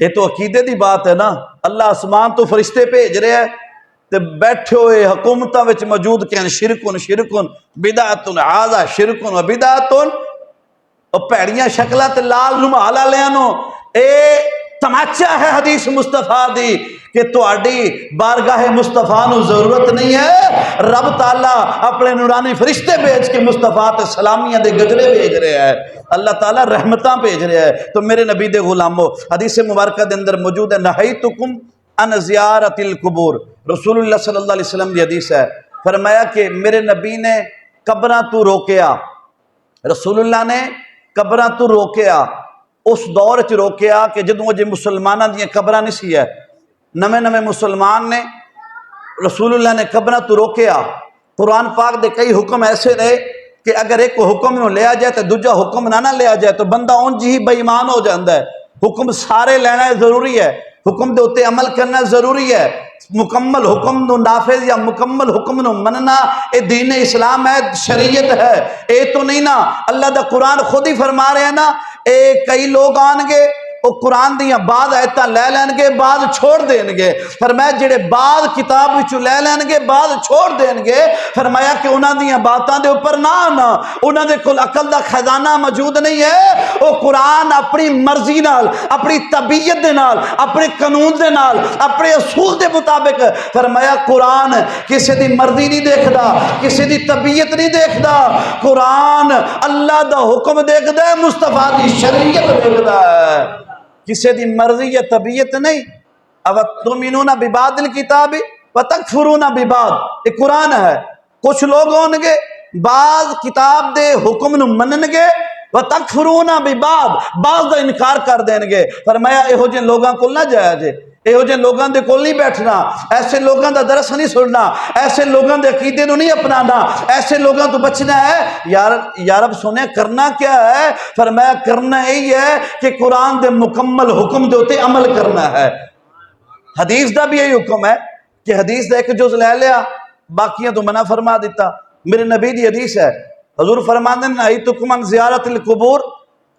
یہ تو عقیدے دی بات ہے نا، اللہ آسمان تو فرشتے بھیج رہے ہیں تے بیٹھے ہوئے حکومتاں وچ موجود کہن شرکن شرکن بدعتن ھذا شرکن و بدعتن، اور پیڑیاں شکلاں تے لال رومال والیاں نو اے تماچا ہے حدیث مصطفیٰ دی کہ تہاڈی بارگاہ مصطفیٰ نو ضرورت نہیں ہے، رب تعالیٰ اپنے نورانی فرشتے بھیج کے مصطفیٰ تے سلامیاں دے گجرے بھیج رہے ہیں، اللہ تعالیٰ رحمتاں بھیج رہے ہیں۔ تو میرے نبی دے غلامو حدیث مبارکہ دے اندر موجود ہے نہیتکم ان زیارت القبور، رسول اللہ صلی اللہ علیہ وسلم دی حدیث ہے، فرمایا کہ میرے نبی نے قبراں تو روکیا، رسول اللہ نے قبراں تو روکیا، اس دور چ روکیا کہ جدوں جی مسلمانوں دیاں قبراں نہیں سی ہے، نویں مسلمان نے رسول اللہ نے قبراں تو روکیا۔ قرآن پاک دے کئی حکم ایسے رہے کہ اگر ایک حکم نو لیا جائے تو دوجا حکم نہ لیا جائے تو بندہ اونج ہی بے ایمان ہو جاندہ ہے۔ حکم سارے لینا ضروری ہے، حکم دے اوتے عمل کرنا ضروری ہے، مکمل حکم نو نافذ یا مکمل حکم نو مننا اے دین اسلام ہے، شریعت ہے، اے تو نہیں نا۔ اللہ دا قرآن خود ہی فرما رہے ہیں نا، اے کئی لوگ آن گے وہ قرآن دیاں بعض آیتاں لے لین گے بعض چھوڑ دین گے، فرمایا جڑے بعض کتاب وچوں لے لین گے بعض چھوڑ دین گے، فرمایا کہ انہاں دیاں باتاں دے اوپر نہ آنا، انہاں دے کول عقل دا خزانہ موجود نہیں ہے، وہ قرآن اپنی مرضی نال اپنی طبیعت دے نال اپنے قانون دے نال اپنے اصول دے مطابق، فرمایا قرآن کسی دی مرضی نہیں دیکھدا، کسی دی طبیعت نہیں دیکھدا، قرآن اللہ دا حکم دیکھدا ہے، مصطفیٰ دی شریعت دیکھدا ہے، کسی دی مرضی یا طبیعت نہیں۔ اب تؤمنون ببعض الکتاب وتکفرون ببعض، یہ قرآن ہے، کچھ لوگ ہوں گے بعض کتاب دے حکم نو منن گے وتکفرون ببعض، بعض دا انکار کر دین گے، فرمایا یہو جے لوگاں کول نہ جایا جے، یہو جے لوگاں دے کول نہیں بیٹھنا، ایسے لوگاں دا درس نہیں سننا، ایسے لوگاں دے عقیدے نو نہیں اپنانا، ایسے لوگاں تو بچنا ہے۔ یا رب سنے کرنا کیا ہے؟ فرمایا کرنا یہی ہے کہ قرآن دے مکمل حکم دے ہوتے عمل کرنا ہے۔ حدیث دا بھی یہی حکم ہے کہ حدیث دا ایک جز لے لیا باقیاں تو منع فرما دیتا۔ میرے نبی دی حدیث ہے، حضور فرماندے ہیں نہیتکم عن زیارت القبور،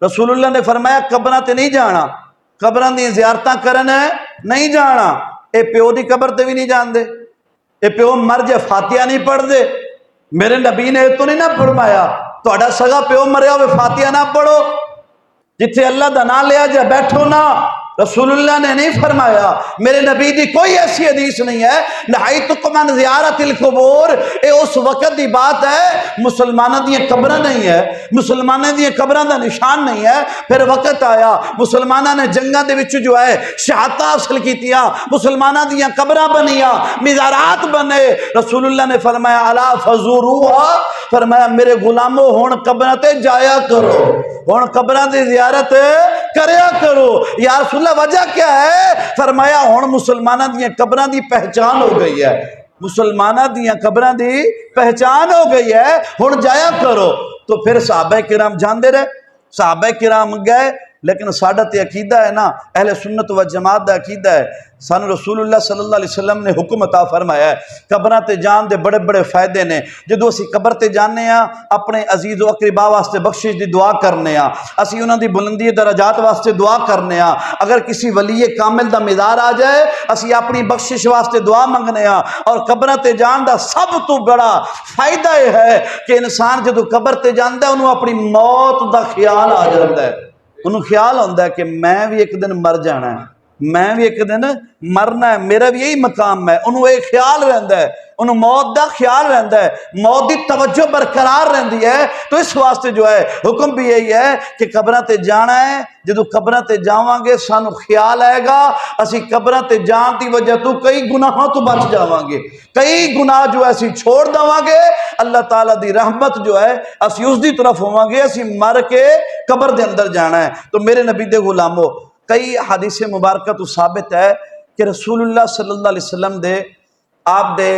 رسول اللہ نے فرمایا قبراں تے نہیں جانا، قبراں دی زیارتاں کرنا ہے نہیں جانا. اے پیو دی قبر تے بھی نہیں جان دے. اے پیو مر جائے فاتحہ نہیں پڑھ دے. میرے نبی نے تو نہیں نہ فرمایا تہاڈا سگا پیو مریا ہوئے فاتحہ نہ پڑھو. جتھے اللہ دا نام لیا جائے بیٹھو نہ. رسول اللہ نے نہیں فرمایا. میرے نبی دی کوئی ایسی حدیث نہیں ہے نہیتکم عن زیارت القبور. اے اس وقت دی بات ہے مسلمانوں دی قبراں نہیں ہے, مسلمانوں دی قبراں دا نشان نہیں ہے. پھر وقت آیا مسلمانوں نے جنگاں دے وچ جو ہے شہادت حاصل کیتیاں, مسلمانوں دی قبراں بنیاں, مزارات بنے. رسول اللہ نے فرمایا الا فزوروها, فرمایا میرے غلامو ہن قبراں تے جایا کرو, ہن قبراں دی زیارت کریا کرو. یا رسول اللہ وجہ کیا ہے؟ فرمایا ہن مسلمانوں دی قبراں دی پہچان ہو گئی ہے, مسلمانوں دی قبراں دی پہچان ہو گئی ہے, ہن جایا کرو. تو پھر صحابہ کرام جاندے رہے, صحابہ کرام گئے. لیکن ساڈا تے عقیدہ ہے نا, اہل سنت و جماعت دا عقیدہ ہے, سانو رسول اللہ صلی اللہ علیہ وسلم نے حکم عطا فرمایا ہے قبراں تے جان دے بڑے بڑے فائدے نے. جدو اسی قبر تے جانے ہاں اپنے عزیز و اقربا واسطے بخشش دی دعا کرنے ہاں, اسی انہاں دی بلندی درجات واسطے دعا کرنے ہاں. اگر کسی ولی کامل دا مزار آ جائے اسی اپنی بخشش واسطے دعا منگنے ہاں. اور قبراں تے جان دا سب تو بڑا فائدہ یہ ہے کہ انسان جدو قبر تے جاندا ہے انہوں اپنی موت دا خیال آ جاندا ہے. انہوں خیال ہوندہ ہے کہ میں بھی ایک دن مر جانا ہے, میں بھی ایک دن مرنا ہے, میرا بھی یہی مقام ہے. انہوں ایک خیال رہندا ہے, انہوں موت دا خیال رہندا ہے, موت دی توجہ برقرار رہندی ہے. تو اس واسطے جو ہے حکم بھی یہی ہے کہ قبراں تے جانا ہے. جدو قبراں تے جاواں گے سانو خیال آئے گا اسی قبراں تے جان دی وجہ تو کئی گناہوں تو بچ جاواں گے, کئی گناہ جو ہے اسی چھوڑ داواں گے. اللہ تعالیٰ دی رحمت جو ہے اسی اس دی طرف ہوواں گے, اسی مر کے قبر دے اندر جانا ہے. تو میرے نبی دے غلامو کئی حدیث مبارکہ تو ثابت ہے کہ رسول اللہ صلی اللہ علیہ وسلم دے آپ دے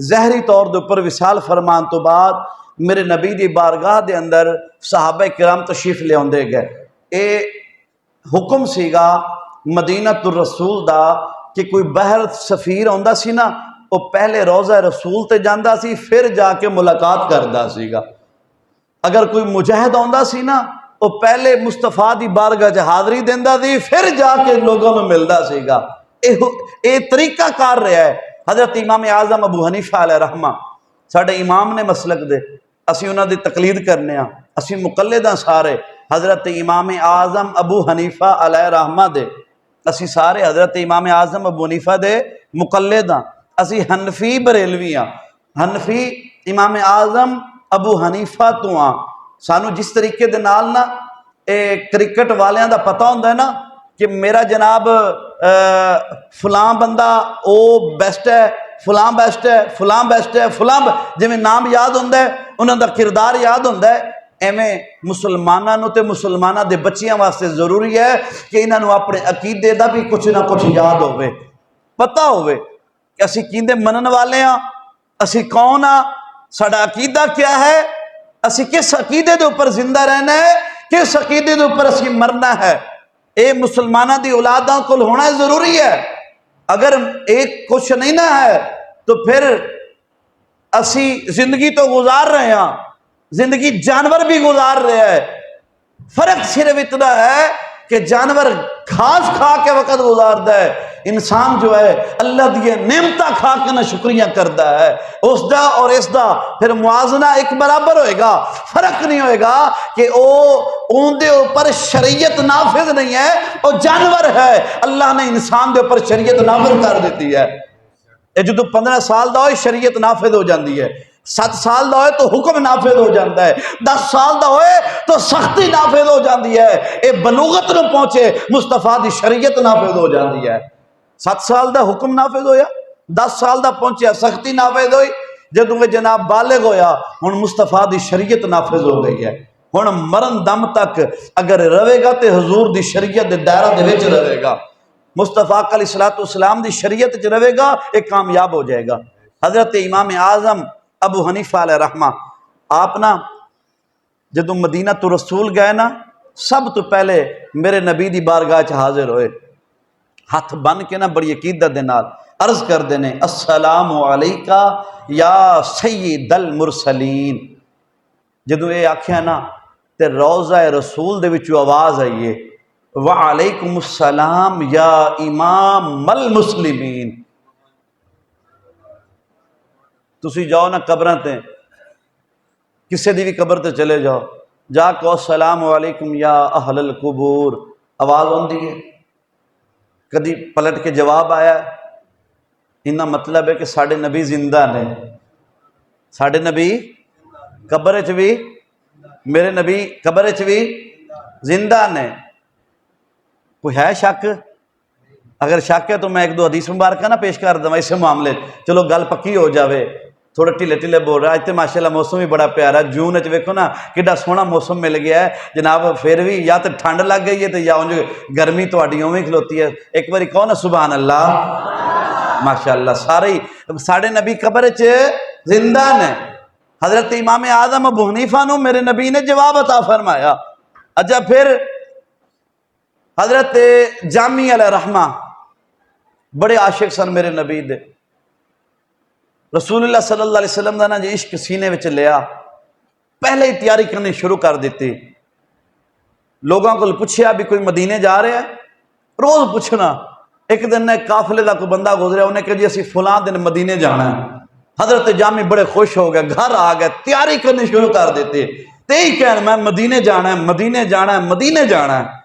ظاہری طور دے اوپر وصال فرمان تو بعد میرے نبی دی بارگاہ دے اندر صحابہ کرام تشریف لے آندے گئے. اے حکم سیگا مدینہ الرسول دا کہ کوئی بہر سفیر ہوندا سی نا وہ پہلے روضہ رسول تے جاندا سی پھر جا کے ملاقات کردا سیگا. اگر کوئی مجاہد ہوندا سی نا وہ پہلے مصطفیٰ دی بارگاہ چ حاضری دیندا سی پھر جا کے لوگوں میں ملدا سیگا. اے طریقہ کار رہا ہے. حضرت امام اعظم ابو حنیفہ علیہ رحمہ ساڈے امام نے مسلک دے, اسی انہاں دی تقلید کرنے ہاں, اسی مقلد ہاں سارے حضرت امام اعظم ابو حنیفہ علیہ رحمہ دے, اسی سارے حضرت امام اعظم ابو حنیفہ دے مقلد ہاں. اسی حنفی بریلوی ہاں, حنفی امام اعظم ابو حنیفہ تو ہاں. سانو جس طریقے دے نال نا کرکٹ والیاں دا پتہ ہوندا ہے نا کہ میرا جناب فلاں بندہ او بیسٹ ہے, فلاں بیسٹ ہے, فلاں بیسٹ ہے, فلاں جی میں نام یاد ہوندہ ہے انہاں دا کردار یاد ہوندہ ہے, ایویں مسلمانوں تے مسلمانہ دے بچیاں واسطے ضروری ہے کہ انہاں اپنے عقیدے دا بھی کچھ نہ کچھ یاد ہوئے, پتہ ہوئے کہ اسی کیندے منن والے ہاں, اسی کون ہاں, ساڈا عقیدہ کیا ہے, اسی کس عقیدے دے اوپر زندہ رہنا ہے, کس عقیدے دے اوپر اسی مرنا ہے. اے مسلمانہ دی اولاداں کو ہونا ضروری ہے. اگر ایک کچھ نہیں نہ ہے تو پھر اسی زندگی تو گزار رہے ہیں, زندگی جانور بھی گزار رہے ہیں. فرق صرف اتنا ہے کہ جانور گھاس کھا کے وقت گزارتا ہے, انسان جو ہے اللہ دیے نعمتہ کھا کے نہ شکریہ کرتا ہے. اس دا اور اس دا پھر موازنہ ایک برابر ہوئے گا, فرق نہیں ہوئے گا کہ اون دے اوپر شریعت نافذ نہیں ہے, وہ جانور ہے, اللہ نے انسان دے اوپر شریعت نافذ کر دیتی ہے. جدو 15 سال دا ہوئے شریعت نافذ ہو جاندی ہے, 7 سال دا ہوئے تو حکم نافذ ہو جاندہ ہے, 10 سال دا ہوئے تو سختی نافذ ہو جاندی ہے, اے بلوغت نہ پہنچے مصطفیٰ دی شریعت نافذ ہو جاندی ہے. 7 سال دا حکم نافذ ہویا, 10 سال دا پہنچیا سختی نافذ ہوئی, جدو میں جناب بالغ ہویا ہن مصطفیٰ دی شریعت نافذ ہو گئی ہے. ہن مرن دم تک اگر روے گا تے حضور دی شریعت دے دائرہ دے وچ رہے گا, مصطفیٰ علیہ السلام دی شریعت چ رہے گا, ایک کامیاب ہو جائے گا. حضرت امام اعظم ابو حنیفہ علیہ رحمہ آپ نا جدو مدینہ تو رسول گئے نا سب تو پہلے میرے نبی دی بارگاہ چ حاضر ہوئے, ہاتھ بن کے نا بڑی عقیدت دے نال عرض کر دینے السلام علیکہ یا سید المرسلین. جدو اے آکھیا نا تے روضہ رسول دے وچوں آواز آئیے, وعلیکم السلام یا امام المسلمین۔ تسی جاؤ نا قبراں تے، کسے دی بھی قبر تے چلے جاؤ، جا کہو السلام علیکم یا اہل القبور، آواز ہوندی ہے؟ کدی پلٹ کے جواب آیا؟ انہا مطلب ہے کہ ساڑھے نبی زندہ نے، ساڑھے نبی قبر چ بھی، میرے نبی قبر چ بھی زندہ نے۔ کوئی ہے شک؟ اگر شک ہے تو میں ایک دو حدیث مبارکہ نہ پیش کر دوں اس معاملے، چلو گل پکی ہو جاوے۔ تھوڑا ٹھلے ٹھلے بول رہا ہے، اتنے ماشاءاللہ موسم بھی بڑا پیارا، جون وچ ویکھو نا کڈا سوہنا موسم مل گیا ہے جناب۔ پھر بھی یا تو ٹھنڈ لگ گئی ہے تو یا انج گرمی تہاڈی اوویں کھلوتی ہے۔ ایک باری کہو نا سبحان اللہ، ماشاءاللہ۔ سارے ساڑھے نبی قبر چ زندہ نے۔ حضرت امام اعظم ابو حنیفہ نو میرے نبی نے جواب عطا فرمایا۔ اچھا پھر حضرت جامی علیہ رحمہ بڑے عاشق سن میرے نبی دے، رسول اللہ صلی اللہ علیہ وسلم دا نا جی عشق سینے وچ لیا، پہلے ہی تیاری کرنی شروع کر دیتی۔ لوگوں کو پوچھیا بھی کوئی مدینے جا رہے ہیں، روز پوچھنا۔ ایک دن ایک قافلے دا کوئی بندہ گزریا، انہیں کہا جی اسی فلاں دن مدینے جانا ہے۔ حضرت جامی بڑے خوش ہو گئے، گھر آ گئے، تیاری کرنی شروع کر دیتے، تیہی کہنا میں مدینے جانا ہے، مدینے جانا ہے، مدینے جانا ہے۔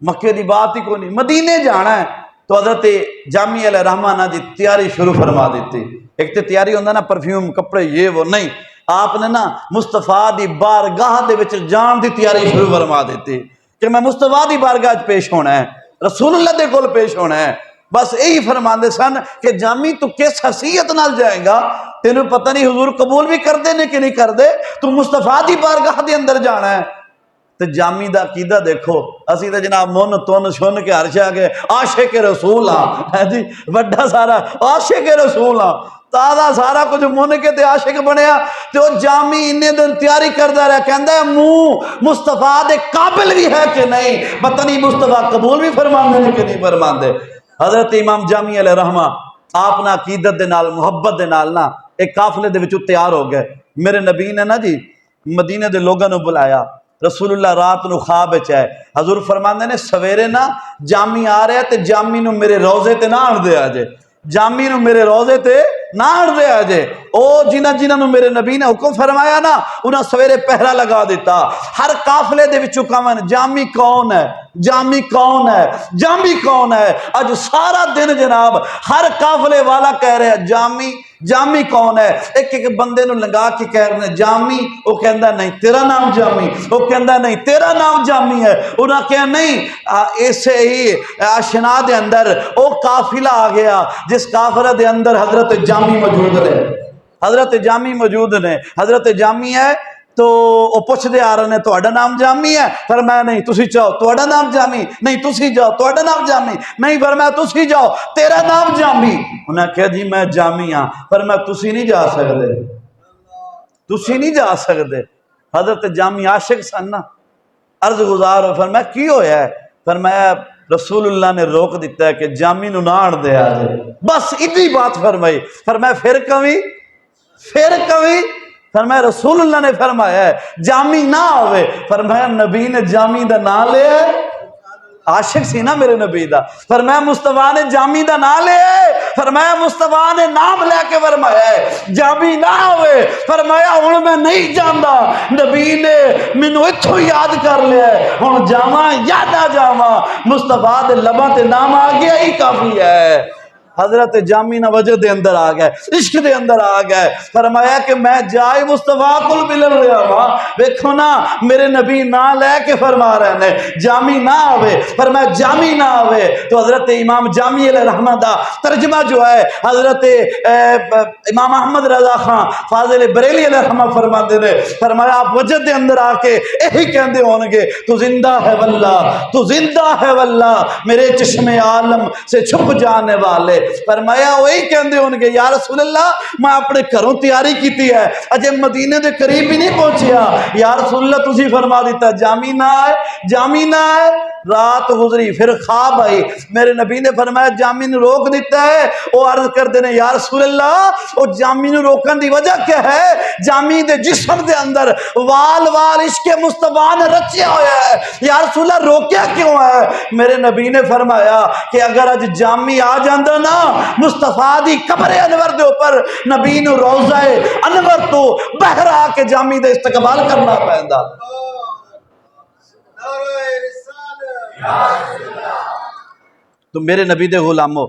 مکے دی بات ہی کوئی نہیں، مدینے جانا ہے۔ تو حضرت جامی علیہ رحمہ جی تیاری شروع فرما دیتی۔ ایک تو تیاری ہوندہ نا پرفیوم کپڑے یہ وہ نہیں، آپ نے نا مصطفیٰ دی بارگاہ دے وچ جان دی تیاری شروع فرما دیتی کہ میں مصطفیٰ دی بارگاہ پیش ہونا ہے، رسول اللہ دے کول پیش ہونا ہے۔ بس یہی فرماندے سن کہ جامی تو کس حیثیت نال جائے گا، تینوں پتہ نہیں حضور قبول بھی کر دے نے کہ نہیں کر دے، تو مصطفیٰ دی بارگاہ دے اندر جانا ہے۔ تو جامی دا عقیدہ دیکھو، اسی تے جناب من تن شن کے ہر شے کے عاشق رسول ہاں جی، بڑا سارا عاشق رسول ہاں، تازہ سارا کچھ من کے تے عاشق بنیا۔ تو جامی انہیں دن تیاری کردا رہا، کہندا ہے منہ مصطفیٰ دے قابل بھی ہے کہ نہیں، پتہ نہیں مصطفیٰ قبول بھی فرماندے نے کہ نہیں فرماندے۔ حضرت امام جامی علیہ رحمہ آپ نا عقیدت دے نال محبت دے نال نا ایک قافلے دے وچوں تیار ہو گئے۔ میرے نبی نے نا جی مدینے دے لوگاں نو بلایا، رسول اللہ رات نو خواب وچ ہے، حضور فرماندے نے سویرے نا جامی آ رہا ہے تے جامی نو میرے روزے تے نہ آن دے آجے، جامی نو میرے روزے تے نہ آن دے آجے۔ او جنہ نو میرے نبی نے حکم فرمایا نا انہاں سویرے پہرا لگا دیتا۔ ہر قافلے دے وچوں کہون جامی کون ہے، جامی کون ہے، جامی کون ہے۔ اج سارا دن جناب ہر قافلے والا کہہ رہے ہیں جامی جامی کون ہے۔ ایک ایک بندے نو لگا کے کہہ رہے ہیں جامی، وہ کہندا نہیں تیرا نام جامی، وہ کہندا نہیں تیرا نام جامی ہے۔ انہاں کہا نہیں، ایسے ہی آشنا دے اندر او قافلہ آ گیا جس قافلہ دے اندر حضرت جامی موجود ہے، حضرت جامی موجود نے۔ حضرت جامی ہے تو وہ پوچھ دے آ رہے ہیں تہاڈا نام جامی ہے؟ فرمایا نہیں تسی جاؤ، تہاڈا نام جامی نہیں، تسی جاؤ، تہاڈا نام جامی نہیں، فرمایا تسی جاؤ، تیرا نام جامی۔ انہاں کہا جی میں جامی ہاں، فرمایا تسی نہیں جا سکتے، تسی نہیں جا سکتے۔ حضرت جامی عاشق سن نا، عرض گزار ہو، فرمایا کی ہویا ہے؟ فرمایا رسول اللہ نے روک دیتا ہے کہ جامی نو نہ آن دے آجے، بس اتنی بات فرمائی۔ فرمایا پھر کبھی، پھر کبھی؟ فرمایا رسول اللہ نے فرمایا ہے جامی نہ ہوئے۔ فرمایا نبی نے جامی دا نہ لے ہے، عاشق سی نا میرے نبی دا۔ فرمایا مصطفیٰ نے جامی دا نہ لے ہے، فرمایا مصطفیٰ نے نام لے کے فرمایا ہے جامی نہ ہوئے۔ فرمایا ہن میں نہیں جاندا، نبی نے مینوں اتھوں یاد کر لیا ہے، ہن جاواں یا نہ جاواں، مصطفیٰ دے لباں تے نام آ گیا ہی کافی ہے۔ حضرت جامی نہ وجہ دے اندر آ گئے، عشق دے اندر آ گئے۔ فرمایا کہ میں جائے مصطفیٰ کو ملن رہا ہاں، دیکھو نا میرے نبی نہ لے کے فرما رہے ہیں جامی نہ آوے۔ فرمایا جامی نہ آوے تو حضرت امام جامی علیہ رحمہ دا ترجمہ جو ہے حضرت امام احمد رضا خان فاضل بریلی علیہ رحمہ فرما دے نے۔ فرمایا آپ وجہ دے اندر آ کے یہی کہندے ہونگے تو زندہ ہے واللہ، تو زندہ ہے واللہ، میرے چشم عالم سے چھپ جانے والے فرمایا وہی کہندے ہون گے یا رسول اللہ میں اپنے گھروں تیاری کیتی ہے اجے مدینے دے قریب ہی نہیں پہنچیا یا رسول اللہ تسی فرما دیتا جامی نہ آئے رات گزری پھر خواب آئی میرے نبی نے فرمایا جامی نے روک دیتا ہے وہ عرض کر دینے یا رسول اللہ وہ جامی نے روکن دی وجہ کیا ہے جامی دے جسم دے اندر وال عشق مصطفیٰ نے رچیا ہویا ہے یا رسول اللہ روکیا کیوں ہے میرے نبی نے فرمایا کہ اگر اج جامی آ جاندہ نا مصطفیٰ دی قبر انور دے اوپر نبی نے روضہ انور تو بہر آ کے جامی دے استقبال کرنا پہندا تو میرے نبی دے غلاموں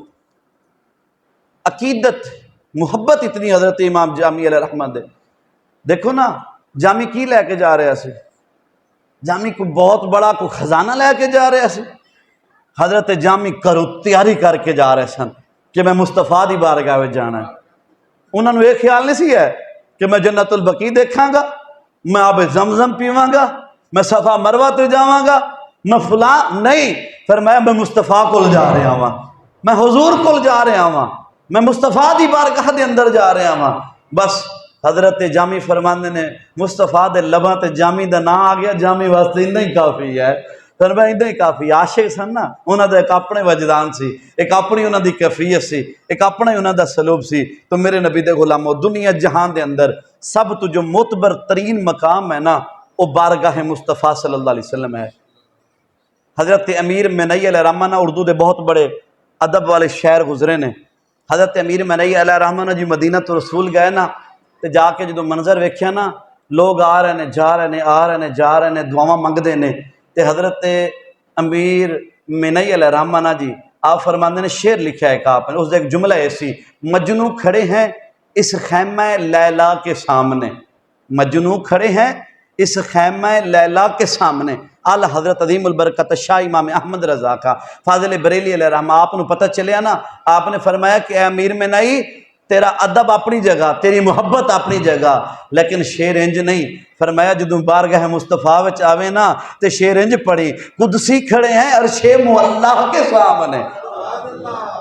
عقیدت محبت اتنی حضرت امام جامی علیہ رحمت دے دیکھو نا جامی کی لے کے جا رہے سی جامی کو بہت بڑا کو خزانہ لے کے جا رہے سی حضرت جامی کرو تیاری کر کے جا رہے سن کہ میں مصطفیٰ دی بارگاہ میں جانا ہے انہوں نے ایک خیال نہیں سی ہے کہ میں جنت البقیع دیکھاں گا میں آب زمزم پیواں گا میں صفا مروہ تے جاواں گا میں فلاں نہیں فرمایا میں مصطفیٰ کو جا رہا ہوں میں حضور کو جا رہا ہوں میں مصطفیٰ دی بارگاہ دے اندر جا رہا ہوں بس حضرت جامی فرماندے نے مصطفیٰ دے لباں تے جامی دا نا آ گیا جامی واسطے اتنا ہی کافی ہے فرمایا اتنا ہی کافی عاشق سن نا انہاں دا ایک اپنے وجدان سی ایک اپنی انہاں دی کیفیت سی ایک اپنا انہاں دا سلوک سی تو میرے نبی دے غلاموں دنیا جہان دے اندر سب تو جو معتبر ترین مقام ہے نا وہ بارگاہ مصطفیٰ صلی اللہ علیہ وسلم ہے حضرت امیر منئی علیہ رحمہ نا اردو دے بہت بڑے ادب والے شاعر گزرے نے حضرت امیر منئی علیہ رحمہ نا جی مدینہ تو رسول گئے نا تے جا کے جدو منظر ویکھیا نا لوگ آ رہے نے جا رہے نے آ رہے نے جا رہے نے دعاواں منگدے نے تے حضرت امیر منئی علیہ رحمہ نا جی آپ فرماندے نے شعر لکھا ہے آپ نے اس ایک جملہ ایسی مجنوں کھڑے ہیں اس خیمہ لیلا کے سامنے مجنوں کھڑے ہیں اس خیمہ لیلا کے سامنے اعلیٰ حضرت عظیم البرکت شاہ امام احمد رضا کا فاضل بریلی علیہ رحمہ آپ نے پتہ چلیا نا آپ نے فرمایا کہ اے امیر منئی تیرا ادب اپنی جگہ تیری محبت اپنی جگہ لیکن شعر انج نہیں فرمایا جدوں بارگاہ مصطفیٰ وچ آوے نا تے شعر انج پڑھی قدسی کھڑے ہیں عرش معلّہ کے سامنے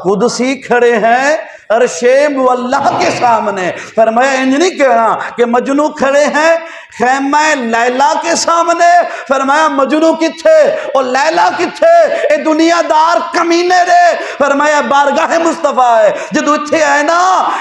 قدسی کھڑے ہیں عرش معلّہ کے سامنے فرمایا انج نہیں کہنا کہ مجنوں کھڑے ہیں خیمہ لیلا کے سامنے فرمایا مجنوں کتھے اور لیلا کتھے اے دنیا دار کمینے رے فرمایا بارگاہ مصطفیٰ ہے جدو اتھے آئے نا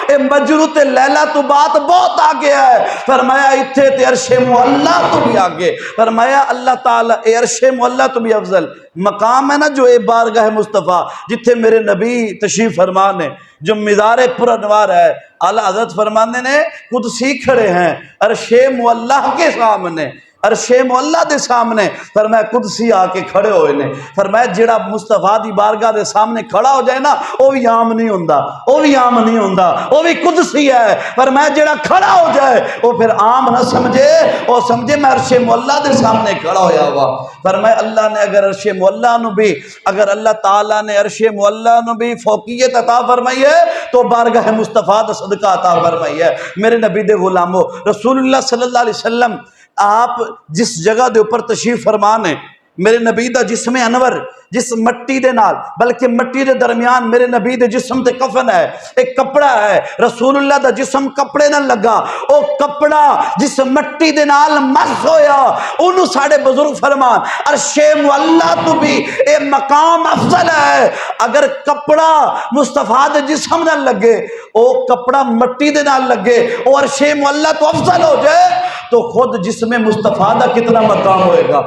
اے مجنوں تے لیلا تو بات بہت آگے ہے فرمایا اتھے تے عرش معلّہ تو بھی آگے فرمایا اللہ تعالیٰ اے عرش معلّہ تو بھی افضل مقام ہے نا جو اے بارگاہ مصطفیٰ جتھے میرے نبی تشریف فرمان ہے جو مزار پر انوار ہے اعلیٰ حضرت فرماندے نے قدسی کھڑے ہیں عرش معلّہ کے سامنے عرش معلّہ دے سامنے فرمایا قدسی آ کے کھڑے ہوئے نے فرمایا جڑا مصطفیٰ دی بارگاہ دے سامنے کھڑا ہو جائے نا وہ بھی عام نہیں ہوندا وہ بھی عام نہیں ہوندا وہ بھی قدسی ہے فرمایا جڑا کھڑا ہو جائے وہ پھر عام نہ سمجھے وہ سمجھے میں عرش معلّہ دے سامنے کھڑا ہویا ہوا فرمایا اللہ نے اگر عرش معلّہ نو بھی اگر اللہ تعالیٰ نے عرش معلّہ نو بھی فوقیت عطا فرمائی ہے تو بارگاہ مصطفیٰ دا صدقہ عطا فرمائی ہے میرے نبی دے غلاموں رسول اللہ صلی اللہ علیہ وسلم آپ جس جگہ دے اوپر تشریف فرمان ہے میرے نبی دا جسم انور جس مٹی دے نال بلکہ مٹی دے درمیان میرے نبی دے جسم تے کفن ہے ایک کپڑا ہے رسول اللہ دا جسم کپڑے نہ لگا او کپڑا جس مٹی دے نال مس ہویا انہوں ساڑے بزرگ فرمان عرش معلّہ تو بھی اے مقام افضل ہے اگر کپڑا مصطفیٰ دے جسم نہ لگے او کپڑا مٹی دے نال لگے او عرش معلّہ تو افضل ہو جائے تو خود جسم مصطفیٰ دا کتنا مقام ہوئے گا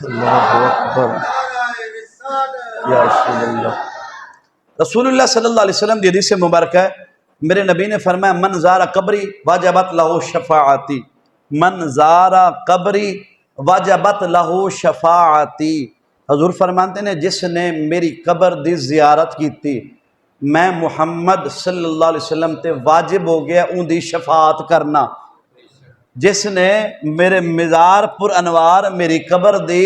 اللہ اکبر یا رسول اللہ رسول اللہ صلی اللہ علیہ وسلم دی حدیث مبارکہ ہے میرے نبی نے فرمایا من زار قبری واجبت لہو شفاعتی من زار قبری واجبت لہو شفاعتی حضور فرماتے ہیں جس نے میری قبر دی زیارت کی تھی میں محمد صلی اللہ علیہ وسلم تے واجب ہو گیا ان دی شفاعت کرنا جس نے میرے مزار پر انوار میری قبر دی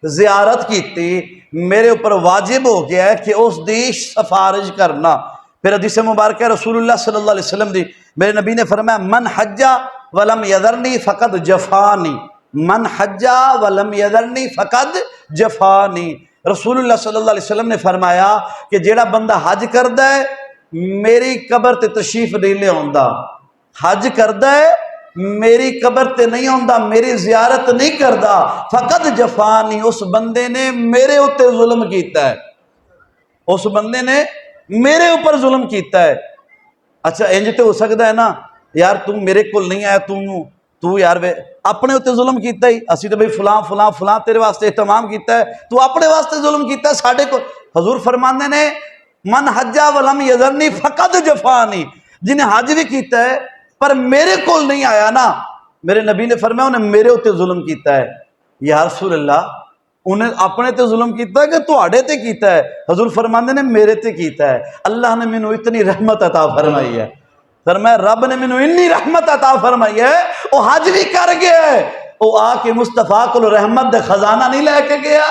زیارت کی تھی میرے اوپر واجب ہو گیا ہے کہ اس دی سفارش کرنا پھر حدیث مبارکہ رسول اللہ صلی اللہ علیہ وسلم دی میرے نبی نے فرمایا من حجا ولم یذرنی فقد جفانی من حجا ولم یذرنی فقد جفانی رسول اللہ صلی اللہ علیہ وسلم نے فرمایا کہ جیڑا بندہ حج کردا ہے میری قبر تے تشریف نہیں لے آندا، حج کردا ہے میری قبر تے نہیں آندا، میری زیارت نہیں کردا، فقط جفانی، اس بندے نے میرے اوتے ظلم کیتا ہے، اس بندے نے میرے اوپر ظلم کیتا ہے۔ اچھا انج تے ہو سکتا ہے نا یار تم میرے کول نہیں آیا، تو یار اپنے اوتے ظلم کیتا ہی، اسی تو بھئی فلاں فلاں فلاں تیرے واسطے اہتمام کیتا ہے، تو اپنے واسطے ظلم کیتا ہے ساڈے کو۔ حضور فرماندے نے من حجا ولم یزرنی فقد جفانی، جنہیں حج بھی کیتا ہے پر میرے کول نہیں آیا نا، میرے نبی نے فرمایا انہیں میرے اوتے ظلم کیتا ہے۔ یا رسول اللہ انہیں اپنے تے ظلم کیتا ہے کہ تواڈے تے کیتا ہے؟ حضور فرماندے نے میرے تے کیتا ہے۔ اللہ نے مینوں اتنی رحمت عطا فرمائی ہے، فرمایا رب نے مینوں اتنی رحمت عطا فرمائی ہے، وہ حج بھی کر گیا ہے، وہ آ کے مصطفیٰ کو رحمت دے خزانہ نہیں لے کے گیا،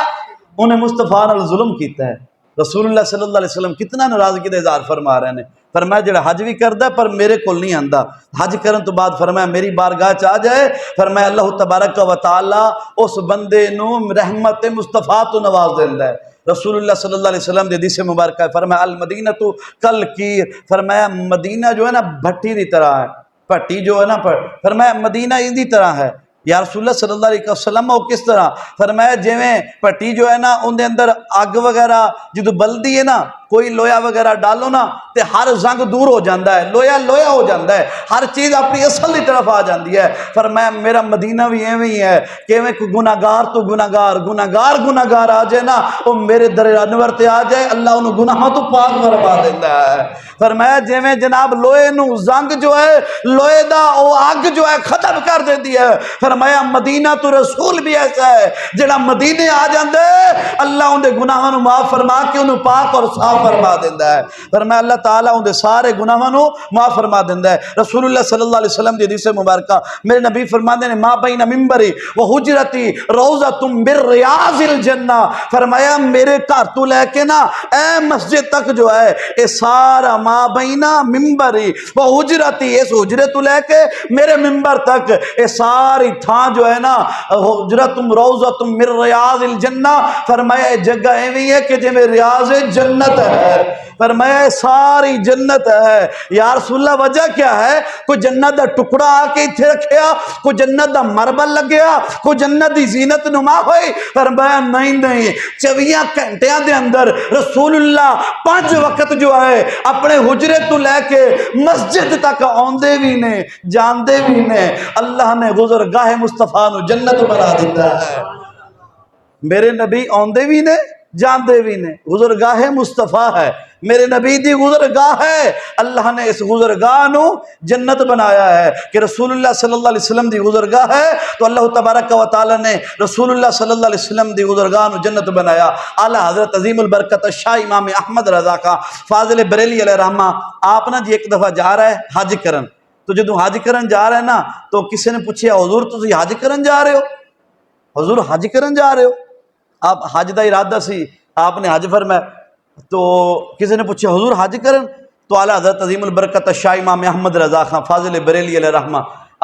انہیں مصطفیٰ نال ظلم کیتا ہے۔ رسول اللہ صلی اللہ علیہ وسلم کتنا ناراضگی دا اظہار فرما رہے ہیں، فرمایا جڑا حج بھی کردا ہے پر میرے کول نہیں آندا، حج کرن تو بعد فرمایا میری بارگاہ چ آ جائے، فرمایا اللہ تبارک و تعالی اس بندے نو رحمت مصطفیٰ تو نواز دیندا ہے۔ رسول اللہ صلی اللہ علیہ وسلم دی حدیث مبارکہ ہے، فرمایا المدینہ تو کل کیر، فرمایا مدینہ جو ہے نا بھٹی دی طرح ہے، بھٹی جو ہے نا، فرمایا مدینہ ان دی طرح ہے۔ یا رسول اللہ صلی اللہ علیہ وسلم وہ کس طرح؟ فرمایا جویں پٹی جو ہے نا ان دے اندر اگ وغیرہ جدو بلدی ہے نا، کوئی لویا وغیرہ ڈالو نا تے ہر زنگ دور ہو جاندہ ہے، لویا لویا ہو جاندہ ہے، ہر چیز اپنی اصل کی طرف آ جاندی ہے۔ فرمایا میرا مدینہ بھی ایویں ہی ہے کہ کوئی گناہگار تو گناہگار آ جائے نا، وہ میرے در انور تے آ جائے، اللہ انہوں گناہوں تو پاک برپا دیتا ہے۔ فرمایا جویں جناب لوہے نو زنگ جو ہے لوہے دا وہ آگ جو ہے ختم کر دیتی ہے، فرمایا مدینہ تو رسول بھی ایسا ہے جڑا مدینے آ جاندے اللہ ان دے گناہوں نو معاف فرما کے انہوں پاک اور صاف فرما دیتا ہے۔ فرمایا اللہ تعالیٰ ان دے سارے گناہوں نو معاف فرما دیتا ہے۔ رسول اللہ صلی اللہ علیہ وسلم دی حدیث مبارکہ میرے نبی فرماتے ہیں ما بین ممبری و حجرتی روضۃ من ریاض الجنہ، فرمایا میرے گھر تو لے کے نا اے مسجد تک جو ہے اے سارا ما بین ممبری و حجرتی، اس حجرے تو لے کے میرے ممبر تک اے ساری تھان جو ہے نا حجرت روضۃ من ریاض الجنہ، فرمایا جگہ ایویں ہے کہ جویں ریاض جنت ہے، فرمایا ساری جنت ہے۔ یا رسول اللہ وجہ کیا ہے؟ کوئی جنت دا ٹکڑا آ کے اتھے رکھیا، کوئی جنت دا مربل لگیا، کوئی جنت دی زینت نما ہوئی؟ فرمایا نہیں 24 گھنٹیاں دے اندر رسول اللہ 5 وقت جو ہے اپنے حجرے تو لے کے مسجد تک آندے بھی نے جاندے بھی نے، اللہ نے گزرگاہ مصطفیٰ نو جنت بنا دیتا ہے۔ میرے نبی آندے بھی نے جاندے بھی نے، گزرگاہ مصطفیٰ ہے، میرے نبی دی گزرگاہ ہے، اللہ نے اس گزرگاہ نو جنت بنایا ہے کہ رسول اللہ صلی اللہ علیہ وسلم دی گزرگاہ ہے تو اللہ تبارک و تعالی نے رسول اللہ صلی اللہ علیہ وسلم دی گزرگاہ نو جنت بنایا۔ اعلیٰ حضرت عظیم البرکت شاہ امام احمد رضا خان فاضل بریلی علیہ رحمہ آپ نا جی ایک دفعہ جا رہا ہے حج کرن، تو جدو حج کرن جا رہا ہے نا تو کسی نے پوچھیا حضور تسی حج کرن جا رہے ہو؟ حضور حج کرن جا رہے ہو؟ آپ حج دا ارادہ سی، آپ نے حج فرمایا، تو کسی نے پوچھا حضور حج کرن؟ تو اعلیٰ حضرت عظیم البرکت شاہ امام احمد رضا خان فاضل بریلی علیہ رحمہ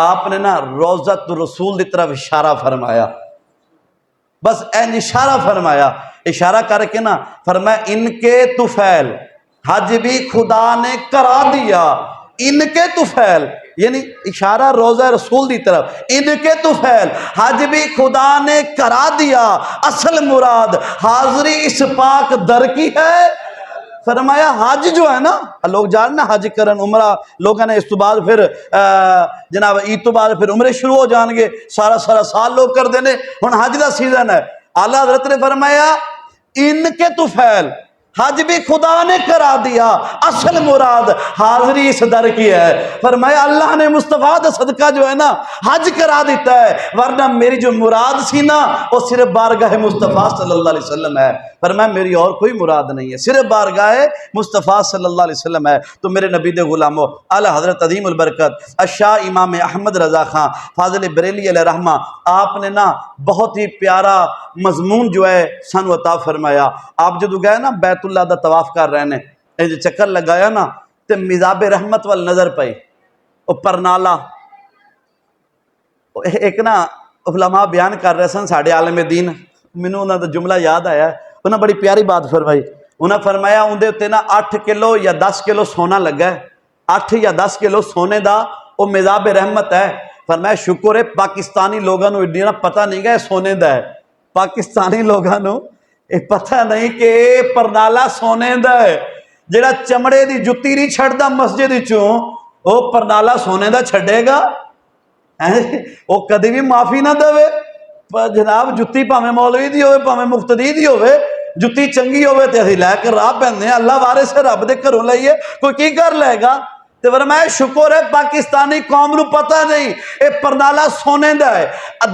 آپ نے نا روضۃ رسول دی طرف اشارہ فرمایا، بس این اشارہ فرمایا، اشارہ کر کے نا فرمایا ان کے طفیل حج بھی خدا نے کرا دیا، ان کے طفیل یعنی اشارہ روضہ رسول دی طرف، ان کے طفیل حج بھی خدا نے کرا دیا، اصل مراد حاضری اس پاک در کی ہے۔ فرمایا حج جو ہے نا لوگ جان نا حج کرن عمرہ لوگوں نے اس تو بعد پھر جناب عید تو بعد پھر عمرے شروع ہو جان گے، سارا سال لوگ کر دینے، ہن حج دا سیزن ہے۔ اعلیٰ حضرت نے فرمایا ان کے طفیل حج بھی خدا نے کرا دیا، اصل مراد حاضری اس در کی ہے۔ فرمایا اللہ نے مصطفیٰ دا صدقہ جو ہے نا حج کرا دیتا ہے، ورنہ میری جو مراد سی نا وہ صرف بارگاہ مصطفیٰ صلی اللہ علیہ وسلم ہے۔ فرمایا میری اور کوئی مراد نہیں ہے، صرف بارگاہ مصطفیٰ صلی اللہ علیہ وسلم ہے۔ تو میرے نبی دے غلاموں، اعلیٰ حضرت عظیم البرکت الشاہ امام احمد رضا خان فاضل بریلی علیہ رحمہ آپ نے نا بہت ہی پیارا مضمون جو ہے سانو عطا فرمایا۔ آپ جدو گئے نا بیت اللہ دا طواف کر رہے نے، جو چکر لگایا نا تے مزاب رحمت وال نظر پئی، او پرنالا ایک نا علماء بیان کر رہے سن ساڑھے عالم دین، مینوں انہاں دا جملہ یاد آیا، انہیں بڑی پیاری بات فرمائی. انہیں فرمایا اندر اتنے نا 8 کلو یا 10 کلو سونا لگا ہے, 8 یا 10 کلو سونے دا وہ مزاب رحمت ہے. فرمایا شکر ہے پاکستانی لوگوں کو ایڈی نا پتہ نہیں گا سونے دا ہے. پاکستانی لوگوں کو یہ پتہ نہیں کہ پرنالا سونے دا ہے. جڑا چمڑے دی جتی نہیں چھڑدا مسجد چوں وہ پرنالا سونے دا چھڑے گا؟ وہ کدی بھی معافی نہ دے. جناب جتی پاویں مولوی دی ہوئے پاویں مقتدی دی ہوئے, جتی چنگی ہوئے تے اسی لے کے راہ پہننے. اللہ وارث ہے رب دے گھروں لئیے کوئی کی کر لے گا؟ تے فرمایا شکر ہے پاکستانی قوم نو پتہ نہیں اے پرنالا سونے دا ہے.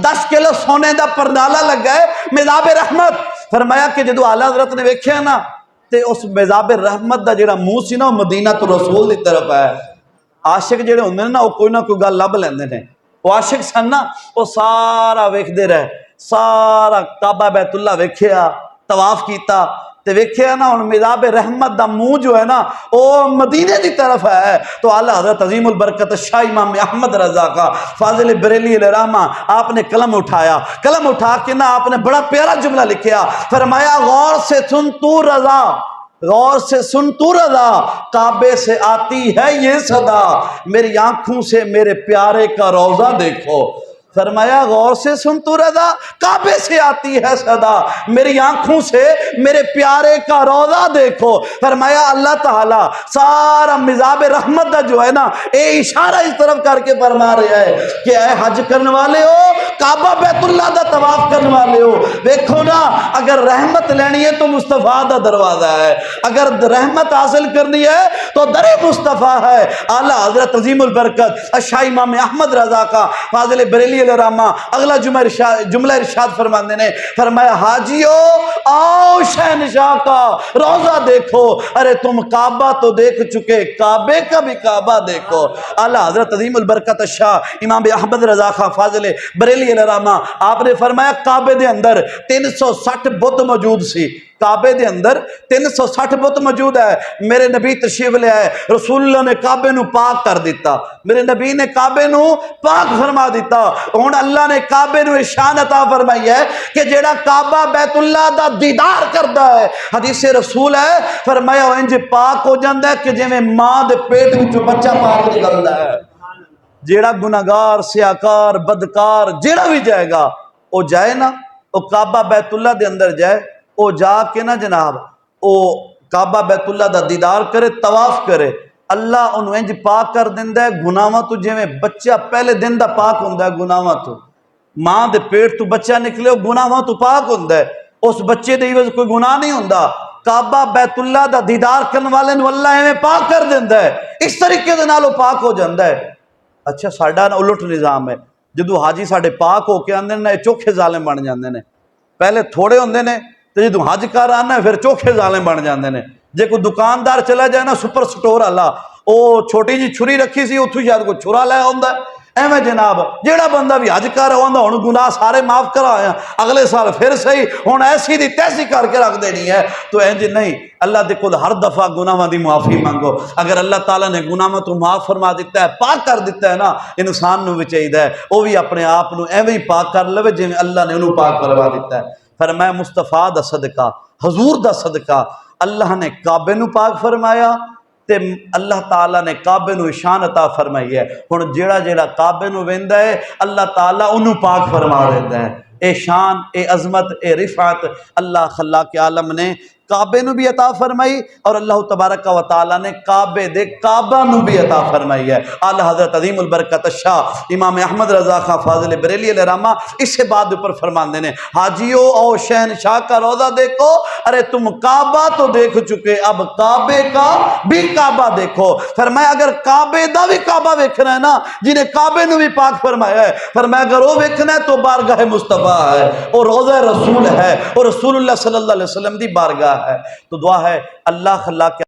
10 کلو سونے دا پرنالا لگا ہے مزاب رحمت. فرمایا کہ جدو اعلیٰ حضرت نے ویکھیا نا تے اس مزاب رحمت دا جڑا منہ سی نا وہ مدینہ تو رسول دی طرف ہے. عاشق جڑے ہوندے نا وہ کوئی نہ کوئی گل لب لیندے نے. وہ عاشق سن نا وہ سارا ویکھدے رہے, سارا کعبہ بیت اللہ ویکھیا, طواف کیتا تے ویکھیا نا ہن مزاب رحمت دا منہ جو ہے نا وہ مدینے دی طرف ہے. تو اعلیٰ حضرت عظیم البرکت شاہ امام احمد رضا کا فاضل بریلی علیہ رحمہ آپ نے قلم اٹھایا. قلم اٹھا کے نا آپ نے بڑا پیارا جملہ لکھیا. فرمایا غور سے سن تو رضا, غور سے سن تو رضا, کعبے سے آتی ہے یہ صدا, میری آنکھوں سے میرے پیارے کا روضہ دیکھو. فرمایا غور سے سن تو رضا, کعبے سے آتی ہے صدا, میری آنکھوں سے میرے پیارے کا روضہ دیکھو. فرمایا اللہ تعالیٰ سارا مزاب رحمت دا جو ہے نا اے اشارہ اس طرف کر کے فرما رہا ہے کہ اے حج کرنے والے ہو, کعبہ بیت اللہ دا طواف کرنے والے ہو, دیکھو نا اگر رحمت لینی ہے تو مصطفیٰ دا دروازہ ہے, اگر رحمت حاصل کرنی ہے تو در مصطفیٰ ہے. اعلیٰ حضرت عظیم البرکت شاہ امام احمد رضا کا فاضل بریلی علیہ رحمہ اگلا جملہ ارشاد فرماندے نے. فرمایا حاجیو آؤ شہنشاہ کا روضہ دیکھو, ارے تم کعبہ تو دیکھ چکے, کعبے کا بھی کعبہ دیکھو. اعلیٰ حضرت عظیم البرکت شاہ امام احمد رضا خان فاضل بریلی علیہ رحمہ آپ نے فرمایا کعبے دے اندر 360 بت موجود سی. کعبے دے اندر 360 بت موجود ہے. میرے نبی تشریف لے آئے, رسول اللہ نے کعبے نو پاک کر دیتا, میرے نبی نے کعبے نو پاک فرما دیتا. ہن اللہ نے کعبے نو شان عطا فرمائی ہے کہ جیڑا کعبہ بیت اللہ دا دیدار کردا ہے, حدیث رسول ہے فرمایا وہ انج پاک ہو جاندا ہے کہ جویں ماں دے پیٹ وچوں بچہ پاک نکلدا ہے. جیڑا گناہگار سیاکار بدکار جیڑا بھی جائے گا وہ جائے نا, وہ کعبہ بیت اللہ دے اندر جائے, وہ جا کے نا جناب وہ کعبہ بیت اللہ دا دیدار کرے, طواف کرے, اللہ انہوں انج پاک کر دیندہ ہے گناہاں تو جویں بچہ پہلے دن دا پاک ہوندہ ہے. گناہاں تو ماں دے پیٹ تو بچہ نکلے وہ گناہاں تو پاک ہوندہ ہے, اس بچے دے عوض کوئی گناہ نہیں ہوندہ. کعبہ بیت اللہ دا دیدار کرنے والے نو اللہ ایویں پاک کر دیندہ ہے, اس طریقے دے نال وہ پاک ہو جاندہ ہے. اچھا ساڈا نا الٹ نظام ہے, جدو حاجی ساڈے پاک ہو کے آندے نے چوکھے ظالم بن جاندے نے. پہلے تھوڑے ہوندے نے تو جدو حج کر آنا پھر چوکھے ظالم بن جاندے نے. جے کوئی دکاندار چلا جائے نا سپر سٹور والا, وہ چھوٹی جی چھری رکھی سی اتھوں شاید کوئی چھرا لے آندا ہے. ایویں جناب جیڑا بندہ بھی حج کر آندا ہن گناہ سارے معاف کرایا, اگلے سال پھر صحیح ہن ایسی دی تیسی کر کے رکھ دینی ہے. تو انج نہیں, اللہ دے کول ہر دفعہ گناہاں دی معافی مانگو. اگر اللہ تعالیٰ نے گناہاں تو معاف فرما دیتا ہے, پاک کر دیتا ہے نا, انسان نو بھی چاہیے وہ بھی اپنے آپ نو ایویں پاک کر لوے جویں اللہ نے انہوں پاک فرما دیتا ہے. فرمایا مصطفیٰ دا صدقہ, حضور دا صدقہ اللہ نے کعبے نو پاک فرمایا تے اللہ تعالیٰ نے کعبے نو شان عطا فرمائی ہے. ہن جیڑا جیڑا کعبے نو ویندا ہے اللہ تعالیٰ انہوں پاک فرما دیتا ہے. اے شان, اے عظمت, اے رفعت اللہ خلاق عالم نے کعبے نو بھی عطا فرمائی اور اللہ تبارک و تعالیٰ نے کعبے دے کعبہ نو بھی عطا فرمائی ہے. اعلیٰ حضرت عظیم البرکت شاہ امام احمد رضا خان فاضل بریلی علیہ رحمہ اس سے بعد اوپر فرماندے نے حاجیو او شہنشاہ کا روضہ دیکھو, ارے تم کعبہ تو دیکھ چکے, اب کعبے کا بھی کعبہ دیکھو. فرمایا اگر کعبے دا بھی کعبہ ویکھنا ہے نا, جنہیں کعبے نو بھی پاک فرمایا ہے, فرمایا اگر وہ ویکھنا ہے تو بارگاہ مصطفیٰ ہے, اور روضہ رسول ہے, اور رسول اللہ صلی اللہ علیہ وسلم دی بارگاہ ہے. تو دعا ہے اللہ خلا کے